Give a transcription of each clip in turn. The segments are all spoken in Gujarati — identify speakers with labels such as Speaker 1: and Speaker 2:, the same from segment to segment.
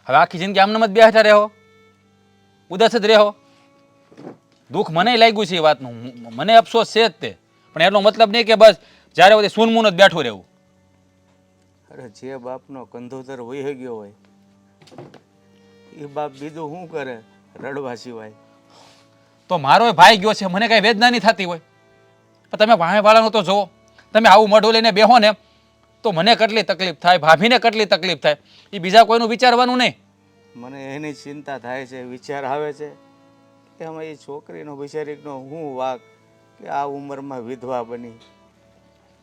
Speaker 1: હવે આખી જિંદગી આમને જ બેઠા રહો, ઉદાસ જ રહો? દુઃખ મને લાગ્યું છે એ વાતનું, મને અફસોસ છે જ તે, પણ એટલો મતલબ નહીં કે બસ જ્યારે બધે સૂનમૂન જ બેઠું રહેવું.
Speaker 2: અરે જે બાપનો કંધોતર વહી ગયો હોય એ બાપ બીજું શું કરે રડવા સિવાય?
Speaker 1: તો મારો ભાઈ ગયો છે, મને કાંઈ વેદના નહીં થતી હોય? પણ તમે ભાણેવાળાનું તો જુઓ, તમે આવું મોઢું લઈને બેહો ને તો મને કેટલી તકલીફ થાય, ભાભીને કેટલી તકલીફ થાય, એ બીજા કોઈનું વિચારવાનું નહીં.
Speaker 2: મને એની ચિંતા થાય છે, વિચાર આવે છે કે આમાં એ છોકરીનો બિચારીનો શું વાંક કે આ ઉંમરમાં વિધવા બની.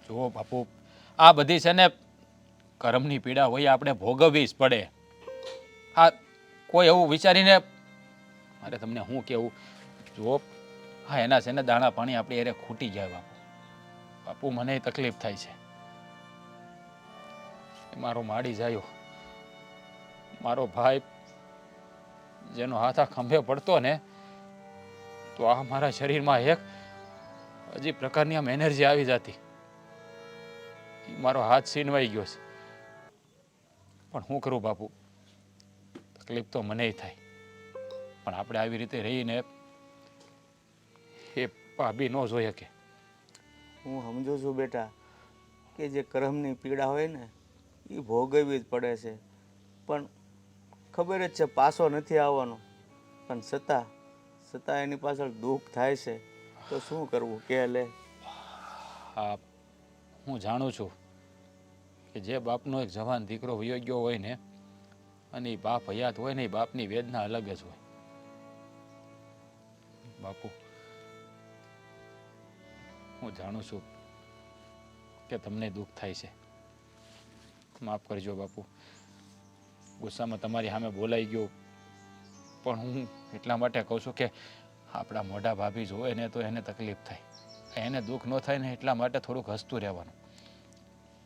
Speaker 1: જુઓ બાપુ, આ બધી છે ને કર્મની પીડા હોય, આપણે ભોગવવી જ પડે. આ કોઈ એવું વિચારીને, મારે તમને શું કહેવું, જુઓ હા એના છે ને દાણા પાણી આપણે એને ખૂટી ગયા બાપુ. બાપુ મને તકલીફ થાય છે. મારો માડી જાયો, મારો ભાઈ જેનો હાથ આ ખંભે પડતો ને તો આ મારા શરીરમાં એક અજીબ પ્રકારની આમ એનર્જી આવી જતી. મારો હાથ છીનવાઈ ગયો છે. પણ શું કરું બાપુ, તકલીફ તો મને થાય, પણ આપણે આવી રીતે રહીને એ ભાભી ન જોઈ શકે.
Speaker 2: હું સમજુ છું બેટા કે જે કર્મની પીડા હોય ને એ ભોગવવી જ પડે છે, પણ ખબર જ છે પાછો નથી આવવાનો, પણ છતાં એની પાછળ દુઃખ થાય છે તો શું કરવું કે લે.
Speaker 1: હા હું જાણું છું કે જે બાપનો એક જવાન દીકરો વયો ગયો હોય ને અને એ બાપ હયાત હોય ને એ બાપની વેદના અલગ જ હોય. બાપુ હું જાણું છું કે તમને દુઃખ થાય છે, માફ કરજો બાપુ, ગુસ્સામાં તમારી સામે બોલાઈ ગયો, પણ હું એટલા માટે કહું છું કે આપણા મોઢા ભાભી જોવે ને તો એને તકલીફ થાય, એને દુઃખ ન થાય ને એટલા માટે થોડુંક હસતું રહેવાનું.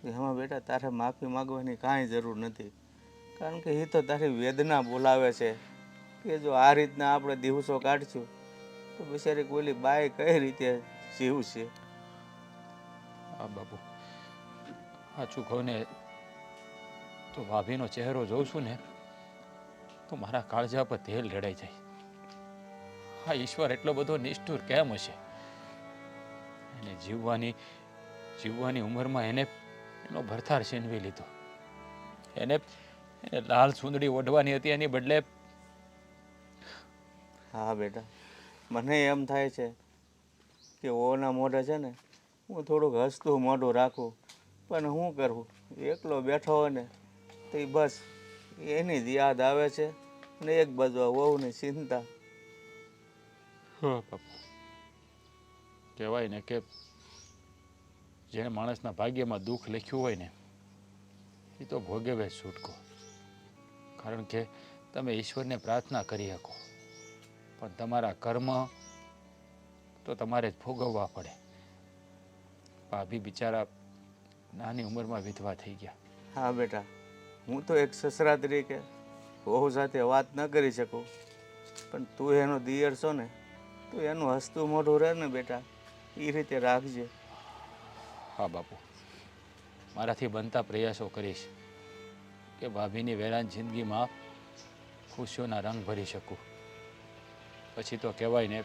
Speaker 2: એમાં બેટા તારે માફી માગવાની કાંઈ જરૂર નથી, કારણ કે એ તો તારી વેદના બોલાવે છે કે જો આ રીતના આપણે દિવસો કાઢશું તો બિચારી કોઈલી બાઈ કઈ રીતે જીવશે.
Speaker 1: હા બાપુ, સાચું કહું ને તો ભાભીનો ચહેરો જોઉં છું ને તો મારા કાળજા પર તેલ રેડાઈ જાય. હા ઈશ્વર એટલો બધો નિષ્ઠુર કેમ હશે? એને જીવવાની ઉંમરમાં એને એનો ભરથાર છીનવી લીધો. એને લાલ સુંદડી ઓઢવાની હતી એની બદલે.
Speaker 2: હા બેટા, મને એમ થાય છે કે ઓના મોઢે છે ને હું થોડુંક હસતું મોઢું રાખું, પણ શું કરવું, એકલો બેઠો હોય ને તો એ બસ એની જ યાદ આવે છે ને એક બાજુ વહુની ચિંતા.
Speaker 1: બાપુ કહેવાય ને કે જેને માણસના ભાગ્યમાં દુઃખ લખ્યું હોય ને એ તો ભોગવે જ છૂટકો, કારણ કે તમે ઈશ્વરને પ્રાર્થના કરી શકો પણ તમારા કર્મ તો તમારે જ ભોગવવા પડે. ભાભી બિચારા નાની ઉંમરમાં વિધવા થઈ ગયા.
Speaker 2: હા બેટા, હું તો એક સસરા તરીકે વહુ સાથે વાત ન કરી શકું, પણ તું એનો દિયર છો ને તો એનું હસતું મોઢું રહે ને બેટા, એ રીતે રાખજે.
Speaker 1: હા બાપુ, મારાથી બનતા પ્રયાસો કરીશ કે ભાભીની વેરાન જિંદગીમાં ખુશીઓના રંગ ભરી શકું. પછી તો કહેવાય ને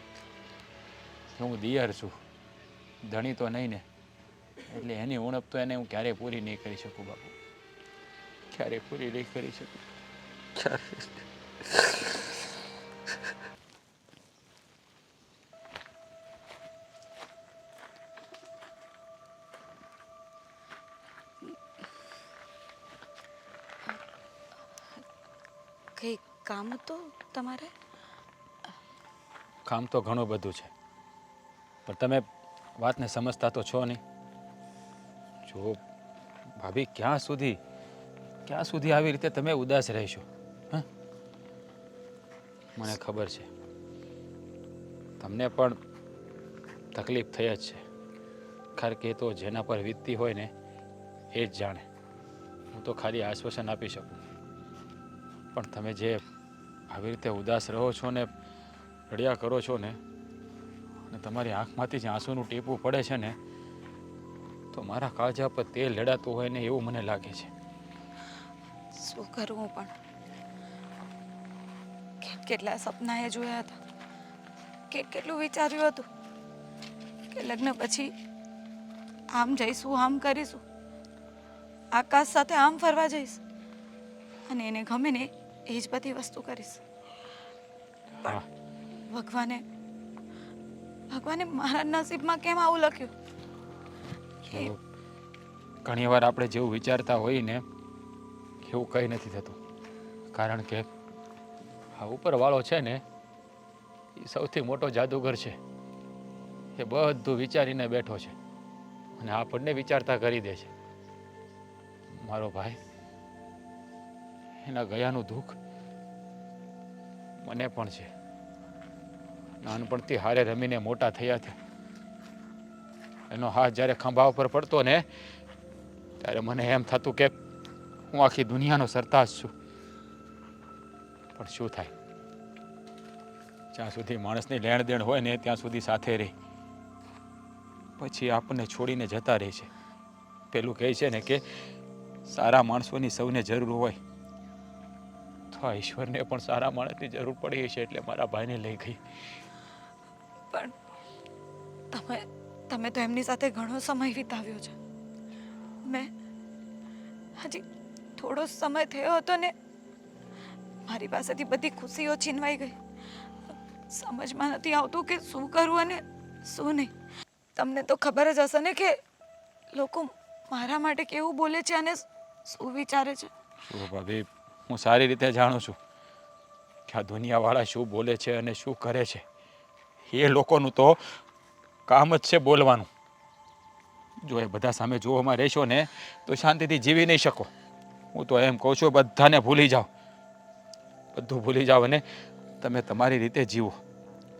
Speaker 1: કે હું દિયર છું, ધણી તો નહીં ને, એટલે એની ઉણપ તો એને હું ક્યારેય પૂરી નહીં કરી શકું બાપુ, ક્યારેય પૂરી નહીં કરી શકું.
Speaker 3: કંઈ કામ હતું તમારે?
Speaker 1: કામ તો ઘણું બધું છે, પણ તમે વાતને સમજતા તો છો નહીં. જો ભાભી ક્યાં સુધી આવી રીતે તમે ઉદાસ રહેશો? હા મને ખબર છે તમને પણ તકલીફ થઈ જ છે, કારણ કે તો જેના પર વીતતી હોય ને એ જ જાણે. હું તો ખાલી આશ્વાસન આપી શકું, પણ તમે જે આવી રીતે ઉદાસ રહો છો ને રડ્યા કરો છો ને અને તમારી આંખમાંથી જે આંસુનું ટીપું પડે છે ને તો મારા કાળજા પર તેલ લડાતું હોય ને એવું મને લાગે છે.
Speaker 3: શું કરવું પણ કેટલા સપનાએ જોયા હતા, કેટલું વિચાર્યું હતું કે લગ્ન પછી આમ જઈશું, આમ કરીશું, આકાશ સાથે આમ ફરવા જઈશ અને એને ગમે ને એ જ બધી વસ્તુ કરીશ.
Speaker 1: હા
Speaker 3: ભગવાને મારા નસીબમાં કેમ આવું લખ્યું?
Speaker 1: જો ઘણી વાર આપણે જેવું વિચારતા હોઈએ ને એવું કંઈ નથી થતું. કારણ કે આ ઉપરવાળો છે ને એ સૌથી મોટો જાદુગર છે. એ બધું વિચારીને બેઠો છે અને આપણને વિચારતા કરી દે છે. મારો ભાઈ, એના ગયાનું દુઃખ મને પણ છે. નાનપણથી હારે રમીને મોટા થયા છે. એનો હાથ જ્યારે ખંભા ઉપર પડતો ને ત્યારે મને એમ થતું કે હું આખી દુનિયાનો સરતાજ છું. પણ શું થાય, જ્યાં સુધી માણસની લેણ દેણ હોય ને ત્યાં સુધી સાથે રહે, પછી આપણને છોડીને જતા રહે છે. પેલું કહે છે ને કે સારા માણસોની સૌને જરૂર હોય, તો આ ઈશ્વરને પણ સારા માણસની જરૂર પડી છે, એટલે મારા ભાઈને લઈ ગઈ.
Speaker 3: પણ તમે તો એમની સાથે ઘણો સમય વિતાવ્યો છે. મેં હજી થોડો સમય થયો હતો ને મારી પાસેથી બધી ખુશીઓ છીનવાઈ ગઈ. સમજમાં નથી આવતું કે શું કરવું અને શું નહીં. તમને તો ખબર જ હશે ને કે લોકો મારા માટે કેવું બોલે છે અને શું વિચારે છે.
Speaker 1: શું ભાભી, હું સારી રીતે જાણું છું કે આ દુનિયાવાળા શું બોલે છે અને શું કરે છે. એ લોકોનું તો કામ જ છે બોલવાનું. જો એ બધા સામે જોવામાં રહેશો ને તો શાંતિથી જીવી નહીં શકો. હું તો એમ કહું છું, બધાને ભૂલી જાઓ, બધું ભૂલી જાઓ અને તમે તમારી રીતે જીવો.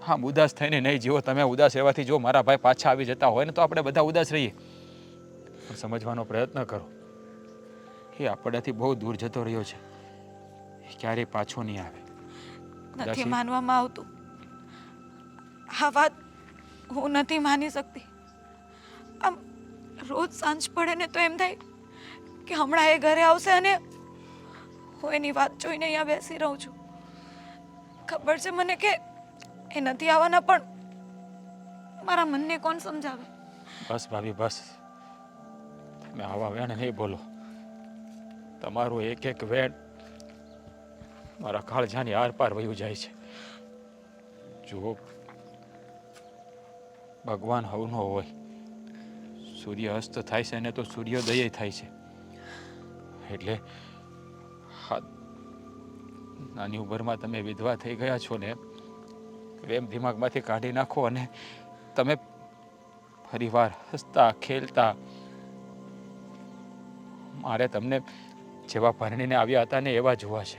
Speaker 1: હા, ઉદાસ થઈને નહીં જીવો. તમે ઉદાસ રહેવાથી જો મારા ભાઈ પાછા આવી જતા હોય ને તો આપણે બધા ઉદાસ રહીએ. પણ સમજવાનો પ્રયત્ન કરો, એ આપણાથી બહુ દૂર જતો રહ્યો છે. એ ક્યારેય પાછો નહીં આવે.
Speaker 3: નથી માનવામાં આવતું. આ વાત હું નથી માની શકતી. આમ રોજ સાંજ પડે ને તો એમ થાય કે હમણાં એ ઘરે આવશે અને હું એની વાત જોઈને અહીંયા બેસી રહું છું. ખબર છે મને કે એ નથી આવવાના, પણ મારા મનને કોણ સમજાવે?
Speaker 1: બસ ભાભી, બસ. તમે આવા વેણ નહીં બોલો. તમારું એક એક વેણ મારા કાળજાની આરપાર વયું જાય છે. જુઓ, ભગવાન હવનો હોય. સૂર્ય અસ્ત થાય છે ને તો સૂર્યોદય થાય છે. એટલે હા, નાની ઉંમરમાં તમે વિધવા થઈ ગયા છો ને, એમ દિમાગમાંથી કાઢી નાખો અને તમે ફરીવાર હસતા ખેલતા, મારે તમને જેવા પરણીને આવ્યા હતા ને એવા જોવા છે.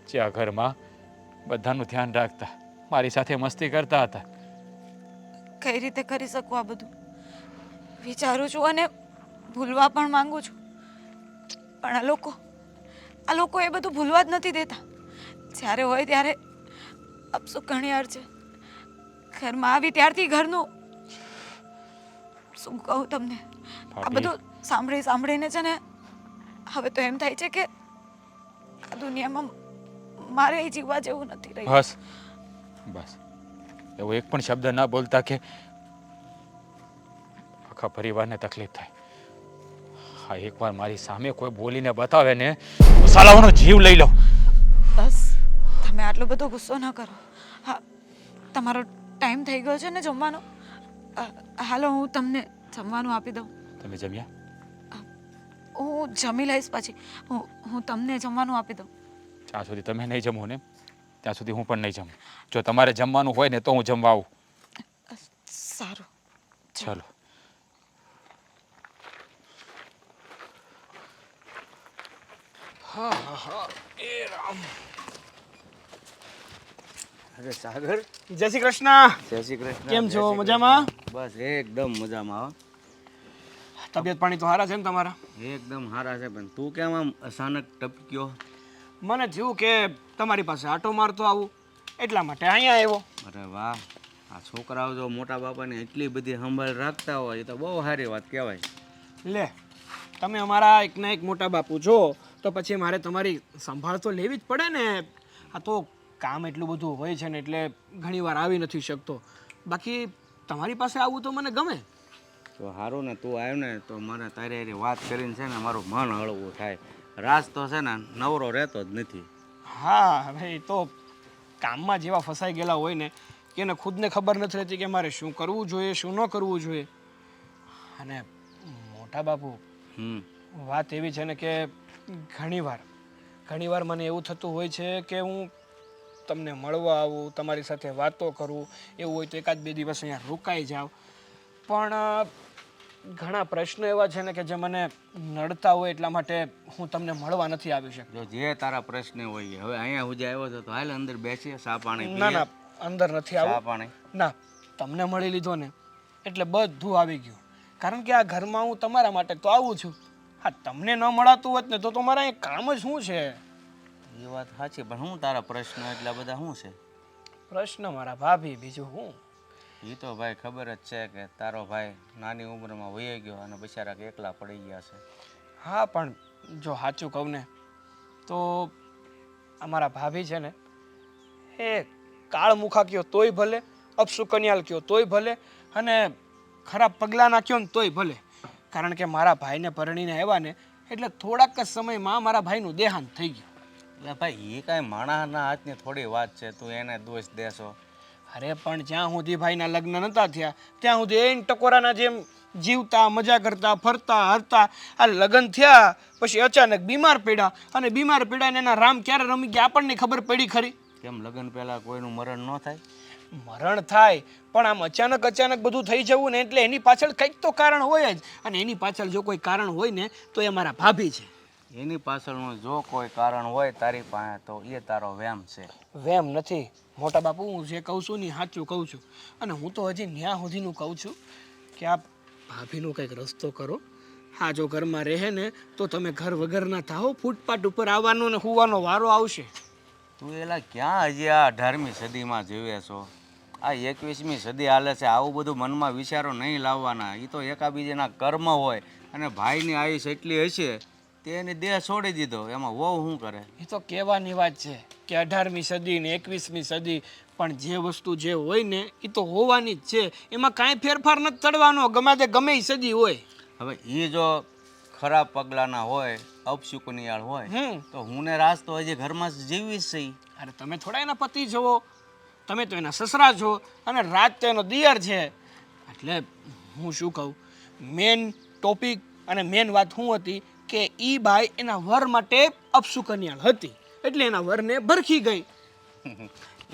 Speaker 1: જે આ ઘરમાં બધાનું ધ્યાન રાખતા, મારી સાથે મસ્તી કરતા હતા.
Speaker 3: કઈ રીતે કરી શકું આ બધું? વિચારું છું અને ભૂલવા પણ માંગુ છું, પણ આ લોકો એ બધું ભૂલવા જ નથી દેતા. જ્યારે હોય ત્યારે અપસુક ઘણીવાર છે. ઘરમાં આવી ત્યારથી ઘરનું શું કહું તમને, આ બધું સાંભળીને છે ને હવે તો એમ થાય છે કે આ દુનિયામાં મારે જીવવા જેવું નથી રહ્યું.
Speaker 1: બસ બસ, એવો એક પણ શબ્દ ના બોલતા કે આખા પરિવારને તકલીફ થાય. હા, એકવાર મારી સામે કોઈ બોલીને બતાવે ને તો સાલાઓનો જીવ લઈ લો.
Speaker 3: બસ, તમે આટલો બધો ગુસ્સો ન કરો. હા, તમારો ટાઈમ થઈ ગયો છે ને જમવાનો. હાલો, હું તમને જમવાનું આપી દઉં.
Speaker 1: તમે જમ્યા?
Speaker 3: હું જમી લઈશ પછી. હું તમને જમવાનું આપી દઉં.
Speaker 1: જ્યાં સુધી તમે નહીં જમો ને ત્યાં સુધી હું પણ નહીં જમું. જો તમારે જમવાનું હોય ને તો હું જમવા આવું.
Speaker 3: સારું,
Speaker 1: ચાલો.
Speaker 2: અરે સાગર,
Speaker 4: જય શ્રી કૃષ્ણ.
Speaker 2: જય શ્રી કૃષ્ણ.
Speaker 4: કેમ છો?
Speaker 2: જય શ્રી
Speaker 4: મજામાં?
Speaker 2: કૃષ્ણ. બસ એકદમ મજામાં.
Speaker 4: તબિયત પાણી તો સારા છે ને તમારા?
Speaker 2: એકદમ સારા છે. પણ તું કેમ આમ અચાનક ટપક્યો?
Speaker 4: મને થયું કે તમારી પાસે આટો મારતો આવું, એટલા માટે અહીંયા આવ્યો.
Speaker 2: અરે વાહ, આ છોકરાઓ જો મોટા બાપાની એટલી બધી સંભાળ રાખતા હોય એ તો બહુ સારી વાત કહેવાય.
Speaker 4: લે, તમે અમારા એકના એક મોટા બાપુ છો તો પછી મારે તમારી સંભાળ તો લેવી જ પડે ને. આ તો કામ એટલું બધું હોય છે ને એટલે ઘણીવાર આવી નથી શકતો. બાકી તમારી પાસે આવવું તો મને ગમે.
Speaker 2: તો સારું ને, તું આવ્યો ને તો મને તારી હારે વાત કરીને છે ને મારું મન હળવું થાય. રાસ તો છે ને નવરો રહેતો જ નથી.
Speaker 4: હા, હવે એ તો કામમાં જેવા ફસાઈ ગયેલા હોય ને કે એને ખુદને ખબર નથી રહેતી કે મારે શું કરવું જોઈએ શું ન કરવું જોઈએ. અને મોટા બાપુ, વાત એવી છે ને કે ઘણીવાર મને એવું થતું હોય છે કે હું તમને મળવા આવું, તમારી સાથે વાતો કરું, એવું હોય તો એકાદ બે દિવસ અહીંયા રોકાઈ જાઉં. પણ ઘણા પ્રશ્નો એવા છે ને કે જે મને નડતા હોય એટલા માટે હું તમને મળવા નથી આવી શકતો.
Speaker 2: જો જે તારા પ્રશ્ન હોય હવે અહીંયા હું જે આવ્યો હતો તો હાલ અંદર બેસીએ, ચા પાણી
Speaker 4: ના ના, અંદર નથી
Speaker 2: ચા
Speaker 4: આવું.
Speaker 2: પાણી
Speaker 4: ના, તમને મળી લીધો ને એટલે બધું આવી ગયું. કારણ કે આ ઘરમાં હું તમારા માટે તો આવું છું. હા, તમને ન મળાતું હોત ને તો તમારા અહીં કામ જ શું છે?
Speaker 2: એ વાત સાચી, પણ હું તારા પ્રશ્ન એટલા બધા શું છે?
Speaker 4: પ્રશ્ન મારા ભાભી, બીજું હું.
Speaker 2: એ તો ભાઈ ખબર જ છે કે તારો ભાઈ નાની ઉંમરમાં વહી ગયો અને બિચારા એકલા પડી ગયા છે.
Speaker 4: હા, પણ જો સાચું કહું ને તો અમારા ભાભી છે ને એ કાળમુખા કયો તોય ભલે, અપશુકન્યાલ કયો તોય ભલે, અને ખરાબ પગલાં નાખ્યો ને તોય ભલે. કારણ કે મારા ભાઈને પરણીને આવ્યા ને એટલે થોડાક જ સમયમાં મારા ભાઈનું દેહાંત થઈ ગયું.
Speaker 2: એટલે ભાઈ એ કાંઈ માણસના હાથની થોડી વાત છે, તું એને દોષ દેશો?
Speaker 4: અરે પણ જ્યાં સુધી ભાઈના લગ્ન નહોતા થયા ત્યાં સુધી એન ટકોરાના જેમ જીવતા, મજા કરતા, ફરતા હરતા. આ લગ્ન થયા પછી અચાનક બીમાર પડ્યા, અને બીમાર પડ્યા ને એના રામ ક્યારે રમી ગયા આપણને ખબર પડી ખરી?
Speaker 2: કેમ લગ્ન પહેલા કોઈનું મરણ ન થાય?
Speaker 4: મરણ થાય, પણ આમ અચાનક બધું થઈ જવું ને એટલે એની પાછળ કંઈક તો કારણ હોય જ. અને એની પાછળ જો કોઈ કારણ હોય ને તો એ મારા ભાભી છે.
Speaker 2: એની પાછળનું જો કોઈ કારણ હોય તારી પાસે તો એ તારો વેમ છે.
Speaker 4: વેમ નથી મોટા બાપુ, હું જે કહું છું ને સાચું કહું છું. અને હું તો હજી ન્યા સુધીનું કહું છું કે આ ભાભીનો કંઈક રસ્તો કરો. હા, જો ઘરમાં રહે ને તો તમે ઘર વગરના થાઓ, ફૂટપાથ ઉપર આવવાનો ને હોવાનો વારો આવશે.
Speaker 2: તું એલા ક્યાં હજી આ 18મી સદીમાં જીવે છો? આ 21મી સદી હાલે છે. આવું બધું મનમાં વિચારો નહીં લાવવાના. એ તો એકાબીજાના કર્મ હોય. અને ભાઈની આયુષ એટલી હશે તે એની દેહ છોડી દીધો, એમાં વહુ શું કરે?
Speaker 4: એ તો કહેવાની વાત છે કે 18મી સદી ને 21મી સદી, પણ જે વસ્તુ જે હોય ને એ તો હોવાની જ છે. એમાં કાંઈ ફેરફાર નથી ચડવાનો, ગમે એ સદી હોય.
Speaker 2: હવે એ જો ખરાબ પગલાંના હોય, અપશુકનિયાળ હોય તો હું ને રાસ તો હજી ઘરમાં જ જીવી જ છે.
Speaker 4: અરે તમે થોડા એના પતિ છો, તમે તો એના સસરા છો, અને રાત તો એનો દિયર છે. એટલે હું શું કહું, મેન ટોપિક અને મેન વાત શું હતી કે ઈ બાઈ એના વર માટે અપશુકન્યાળ હતી એટલે એના વરને ભરખી ગઈ.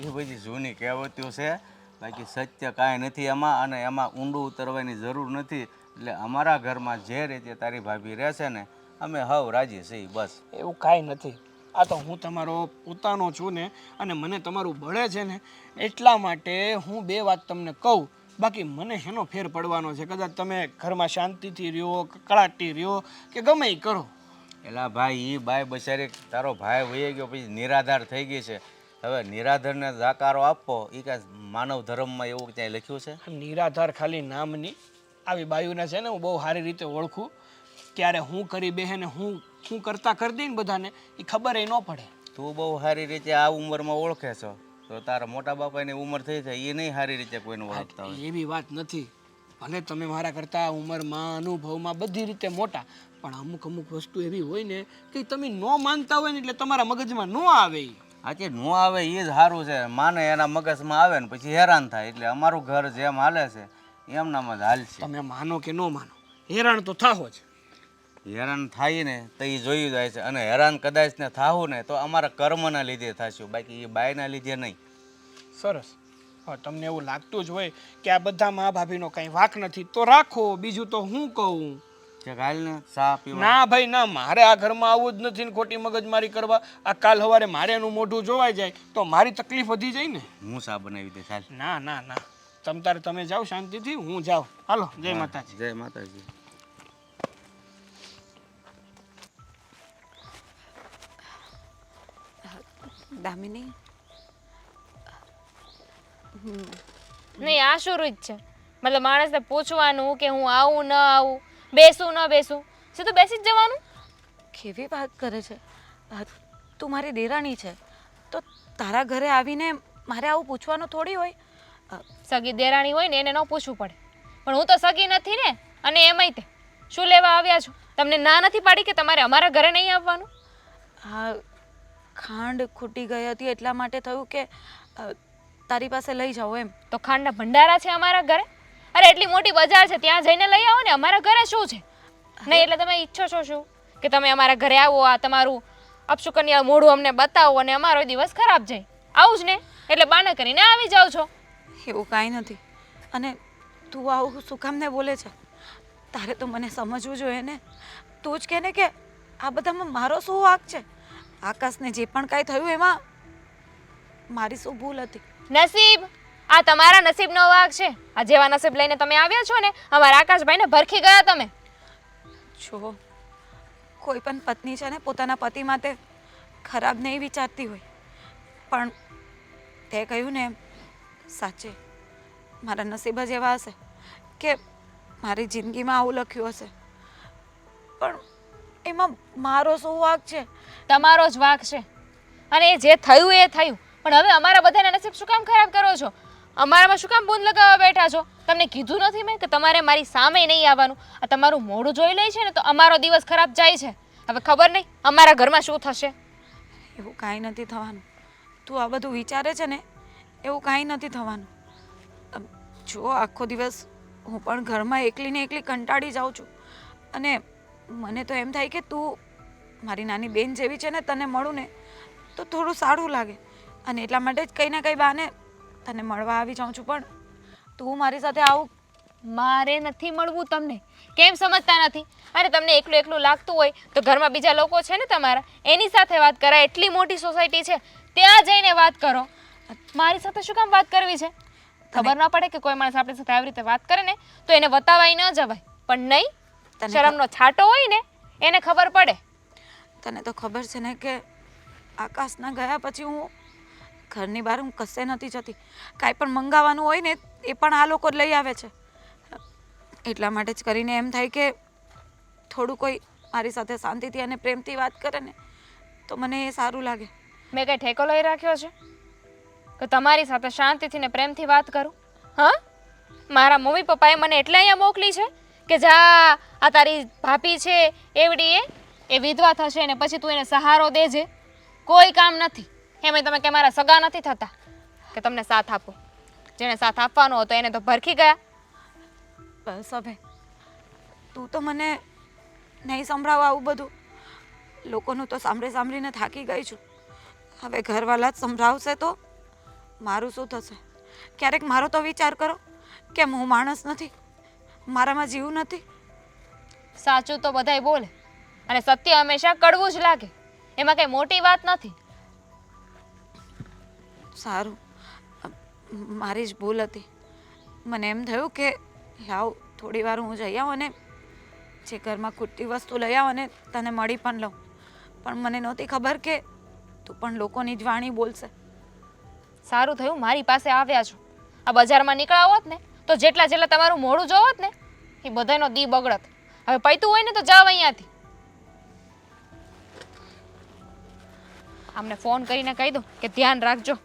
Speaker 2: એ બધી જૂની કહેવતીઓ છે, બાકી સત્ય કાંઈ નથી એમાં, અને એમાં ઊંડું ઉતરવાની જરૂર નથી. એટલે અમારા ઘરમાં જે રીતે તારી ભાભી રહેશે ને અમે હવ રાજી છીએ, બસ.
Speaker 4: એવું કાંઈ નથી. આ તો હું તમારો પોતાનો છું ને, અને મને તમારું બળે છે ને એટલા માટે હું બે વાત તમને કહું. બાકી મને શેનો ફેર પડવાનો છે? કદાચ તમે ઘરમાં શાંતિથી રહ્યો, કકળાટી રહ્યો કે ગમે એ કરો.
Speaker 2: એલા ભાઈ, એ બાઈ બચારી તારો ભાઈ વહી ગયો પછી નિરાધાર થઈ ગઈ છે. હવે નિરાધારને જાકારો આપવો એ કાંઈ માનવ ધર્મમાં એવું ક્યાંય લખ્યું છે?
Speaker 4: નિરાધાર ખાલી નામની. આવી બાયુને છે ને હું બહુ સારી રીતે ઓળખું. ક્યારે હું કરી બેહે ને હું કરતા કરી દઈ ને બધાને એ ખબર ન પડે.
Speaker 2: તું બહુ સારી રીતે આ ઉંમરમાં ઓળખે છો, તો તારા મોટા બાપાની ઉંમર થઈ જાય એ નહીં સારી રીતે કોઈને ઓળખતા હોય.
Speaker 4: એવી વાત નથી. ભલે તમે મારા કરતાં ઉંમરમાં, અનુભવમાં બધી રીતે મોટા, પણ અમુક વસ્તુ એવી હોય ને કે તમે ન માનતા હોય ને એટલે તમારા મગજમાં ન આવે.
Speaker 2: આજે ન આવે એ જ સારું છે. માને એના મગજમાં આવે ને પછી હેરાન થાય. એટલે અમારું ઘર જેમ હાલે છે એમનામાં જ હાલશે.
Speaker 4: તમે માનો કે ન માનો, હેરાન તો થાવો જ.
Speaker 2: હેરાન થાય ને તો એ જોયું જાય છે. અને હેરાન કદાચ ને થાવું ને તો અમારા કર્મના લીધે થશું, બાકી એ બાયના લીધે નહીં.
Speaker 4: સરસ. હવે તમને એવું લાગતું જ હોય કે આ બધા મા ભાભીનો કંઈ વાંક નથી તો રાખો, બીજું તો હું કહું.
Speaker 2: હાલ ને ચા પીવા.
Speaker 4: ના ભાઈ ના, મારે આ ઘરમાં આવવું જ નથી ને ખોટી મગજમારી કરવા. આ કાલ સવારે મારે એનું મોઢું જોવાઈ જાય તો મારી તકલીફ વધી જાય ને.
Speaker 2: હું ચા બનાવી દે ચાલ.
Speaker 4: ના ના ના, તમે જાઓ શાંતિથી, હું જાઉં. હાલો, જય માતાજી.
Speaker 2: જય માતાજી.
Speaker 3: દામિની,
Speaker 5: નહીં આ શું રીત છે? મતલબ માણસને પૂછવાનું કે હું આવું ન આવું, બેસું ન બેસું, સીધું બેસી જ જવાનું?
Speaker 3: કેવી વાત કરે છે? તું મારી દેરાણી છે, તો તારા ઘરે આવીને મારે આવું પૂછવાનું થોડી હોય.
Speaker 5: સગી દેરાણી હોય ને એને ન પૂછવું પડે, પણ હું તો સગી નથી ને. અને એમાંય તે શું લેવા આવ્યા છો? તમને ના નથી પાડી કે તમારે અમારા ઘરે નહીં આવવાનું?
Speaker 3: હા, ખાંડ ખૂટી ગઈ હતી એટલા માટે થયું કે તારી પાસે લઈ જાઓ એમ.
Speaker 5: તો ખાંડના ભંડારા છે અમારા ઘરે? અરે એટલી મોટી બજાર છે, ત્યાં જઈને લઈ આવો ને. અમારા ઘરે શું છે? નહીં એટલે તમે ઈચ્છો છો શું કે તમે અમારા ઘરે આવો, આ તમારું અપશુકનિયા મોઢું અમને બતાવો અને અમારો દિવસ ખરાબ જાય, આવું જ ને? એટલે બાને કરીને આવી જાઓ છો.
Speaker 3: એવું કાંઈ નથી. અને તું આવું શું કામ ને બોલે છે? તારે તો મને સમજવું જોઈએ ને. તું જ કહે ને કે આ બધામાં મારો શું વાંક છે? આકાશને જે પણ કાંઈ થયું એમાં મારી શું ભૂલ હતી?
Speaker 5: નસીબ, આ તમારા નસીબનો વાંક છે. આ જેવા નસીબ લઈને તમે આવ્યા છો ને, અમારા આકાશભાઈને ભરખી ગયા તમે.
Speaker 3: જો કોઈ પણ પત્ની છે ને પોતાના પતિ માટે ખરાબ નહીં વિચારતી હોય, પણ તે કહ્યું ને એમ સાચે મારા નસીબ જ એવા હશે કે મારી જિંદગીમાં આવું લખ્યું હશે. પણ એમાં મારો શું વાંક છે?
Speaker 5: તમારો જ વાંક છે. અને જે થયું એ થયું, પણ હવે અમારા બધાના નસીબ શું કામ ખરાબ કરો છો? અમારામાં શું કામ બૂંદ લગાવવા બેઠા છો? તમને કીધું નથી મેં કે તમારે મારી સામે નહીં આવવાનું? આ તમારું મોઢું જોઈ લે છે ને તો અમારો દિવસ ખરાબ જાય છે. હવે ખબર નહીં અમારા ઘરમાં શું થશે.
Speaker 3: એવું કાંઈ નથી થવાનું. તું આ બધું વિચારે છે ને એવું કાંઈ નથી થવાનું. જો આખો દિવસ હું પણ ઘરમાં એકલી ને એકલી કંટાળી જાઉં છું, અને મને તો એમ થાય કે તું મારી નાની બેન જેવી છે ને, તને મળું ને તો થોડું સારું લાગે, અને એટલા માટે જ કંઈ ને કંઈ બહાને તને મળવા આવી જાઉં છું. પણ તું મારી સાથે આવું.
Speaker 5: મારે નથી મળવું તમને. કેમ સમજતા નથી? અરે તમને એકલું એકલું લાગતું હોય તો ઘરમાં બીજા લોકો છે ને તમારા, એની સાથે વાત કરાય. એટલી મોટી સોસાયટી છે, ત્યાં જઈને વાત કરો. મારી સાથે શું કામ વાત કરવી છે? ખબર ના પડે કે કોઈ માણસ આપણી સાથે આવી રીતે વાત કરે ને તો એને વતાવાય ન જવાય, પણ નહીં, શરમનો છાંટો હોય ને એને ખબર પડે.
Speaker 3: તને તો ખબર છે ને કે આકાશના ગયા પછી હું ઘરની બહાર હું કશે નથી જતી. કાંઈ પણ મંગાવવાનું હોય ને એ પણ આ લોકો લઈ આવે છે. એટલા માટે જ કરીને એમ થાય કે થોડું કોઈ મારી સાથે શાંતિથી અને પ્રેમથી વાત કરે ને તો મને એ સારું લાગે.
Speaker 5: મેં કંઈ ઠેકો લઈ રાખ્યો છે કે તમારી સાથે શાંતિથી ને પ્રેમથી વાત કરું? હા, મારા મમ્મી પપ્પાએ મને એટલે અહીંયા મોકલી છે કે જા આ તારી ભાભી છે એવડી એ વિધવા થશે ને પછી તું એને સહારો દેજે. કોઈ કામ નથી. એમાં તમે કે મારા સગા નથી થતા કે તમને સાથ આપો. જેને સાથ આપવાનો હતો એને તો ભરખી ગયા.
Speaker 3: બસ હવે તું તો મને નહીં સંભળાવ આવું બધું. લોકોનું તો સાંભળી સાંભળીને થાકી ગઈ છું. હવે ઘરવાળા જ સંભળાવશે તો મારું શું થશે? ક્યારેક મારો તો વિચાર કરો. કેમ હું માણસ નથી? મારામાં જીવ નથી?
Speaker 5: સાચું તો બધાય બોલે અને સત્ય હંમેશા કડવું જ લાગે. એમાં કઈ મોટી વાત નથી.
Speaker 3: સારું, મારી જ ભૂલ હતી. મને એમ થયું કે લાવ થોડી વાર હું જઈ આવું અને જે ઘરમાં ખૂટતી વસ્તુ લઈ આવું અને તને મળી પણ લઉં. પણ મને નહોતી ખબર કે તું પણ લોકોની જ વાણી બોલશે.
Speaker 5: સારું થયું મારી પાસે આવ્યા છો. આ બજારમાં નીકળ્યા હોત ને તો જેટલા જેટલા તમારું મોઢું જોવત ને એ બધાનો દી બગડત. હવે પૈતું હોય ને તો જાવ અહીંયાથી. આમને ફોન કરીને કહી દઉં કે ધ્યાન રાખજો.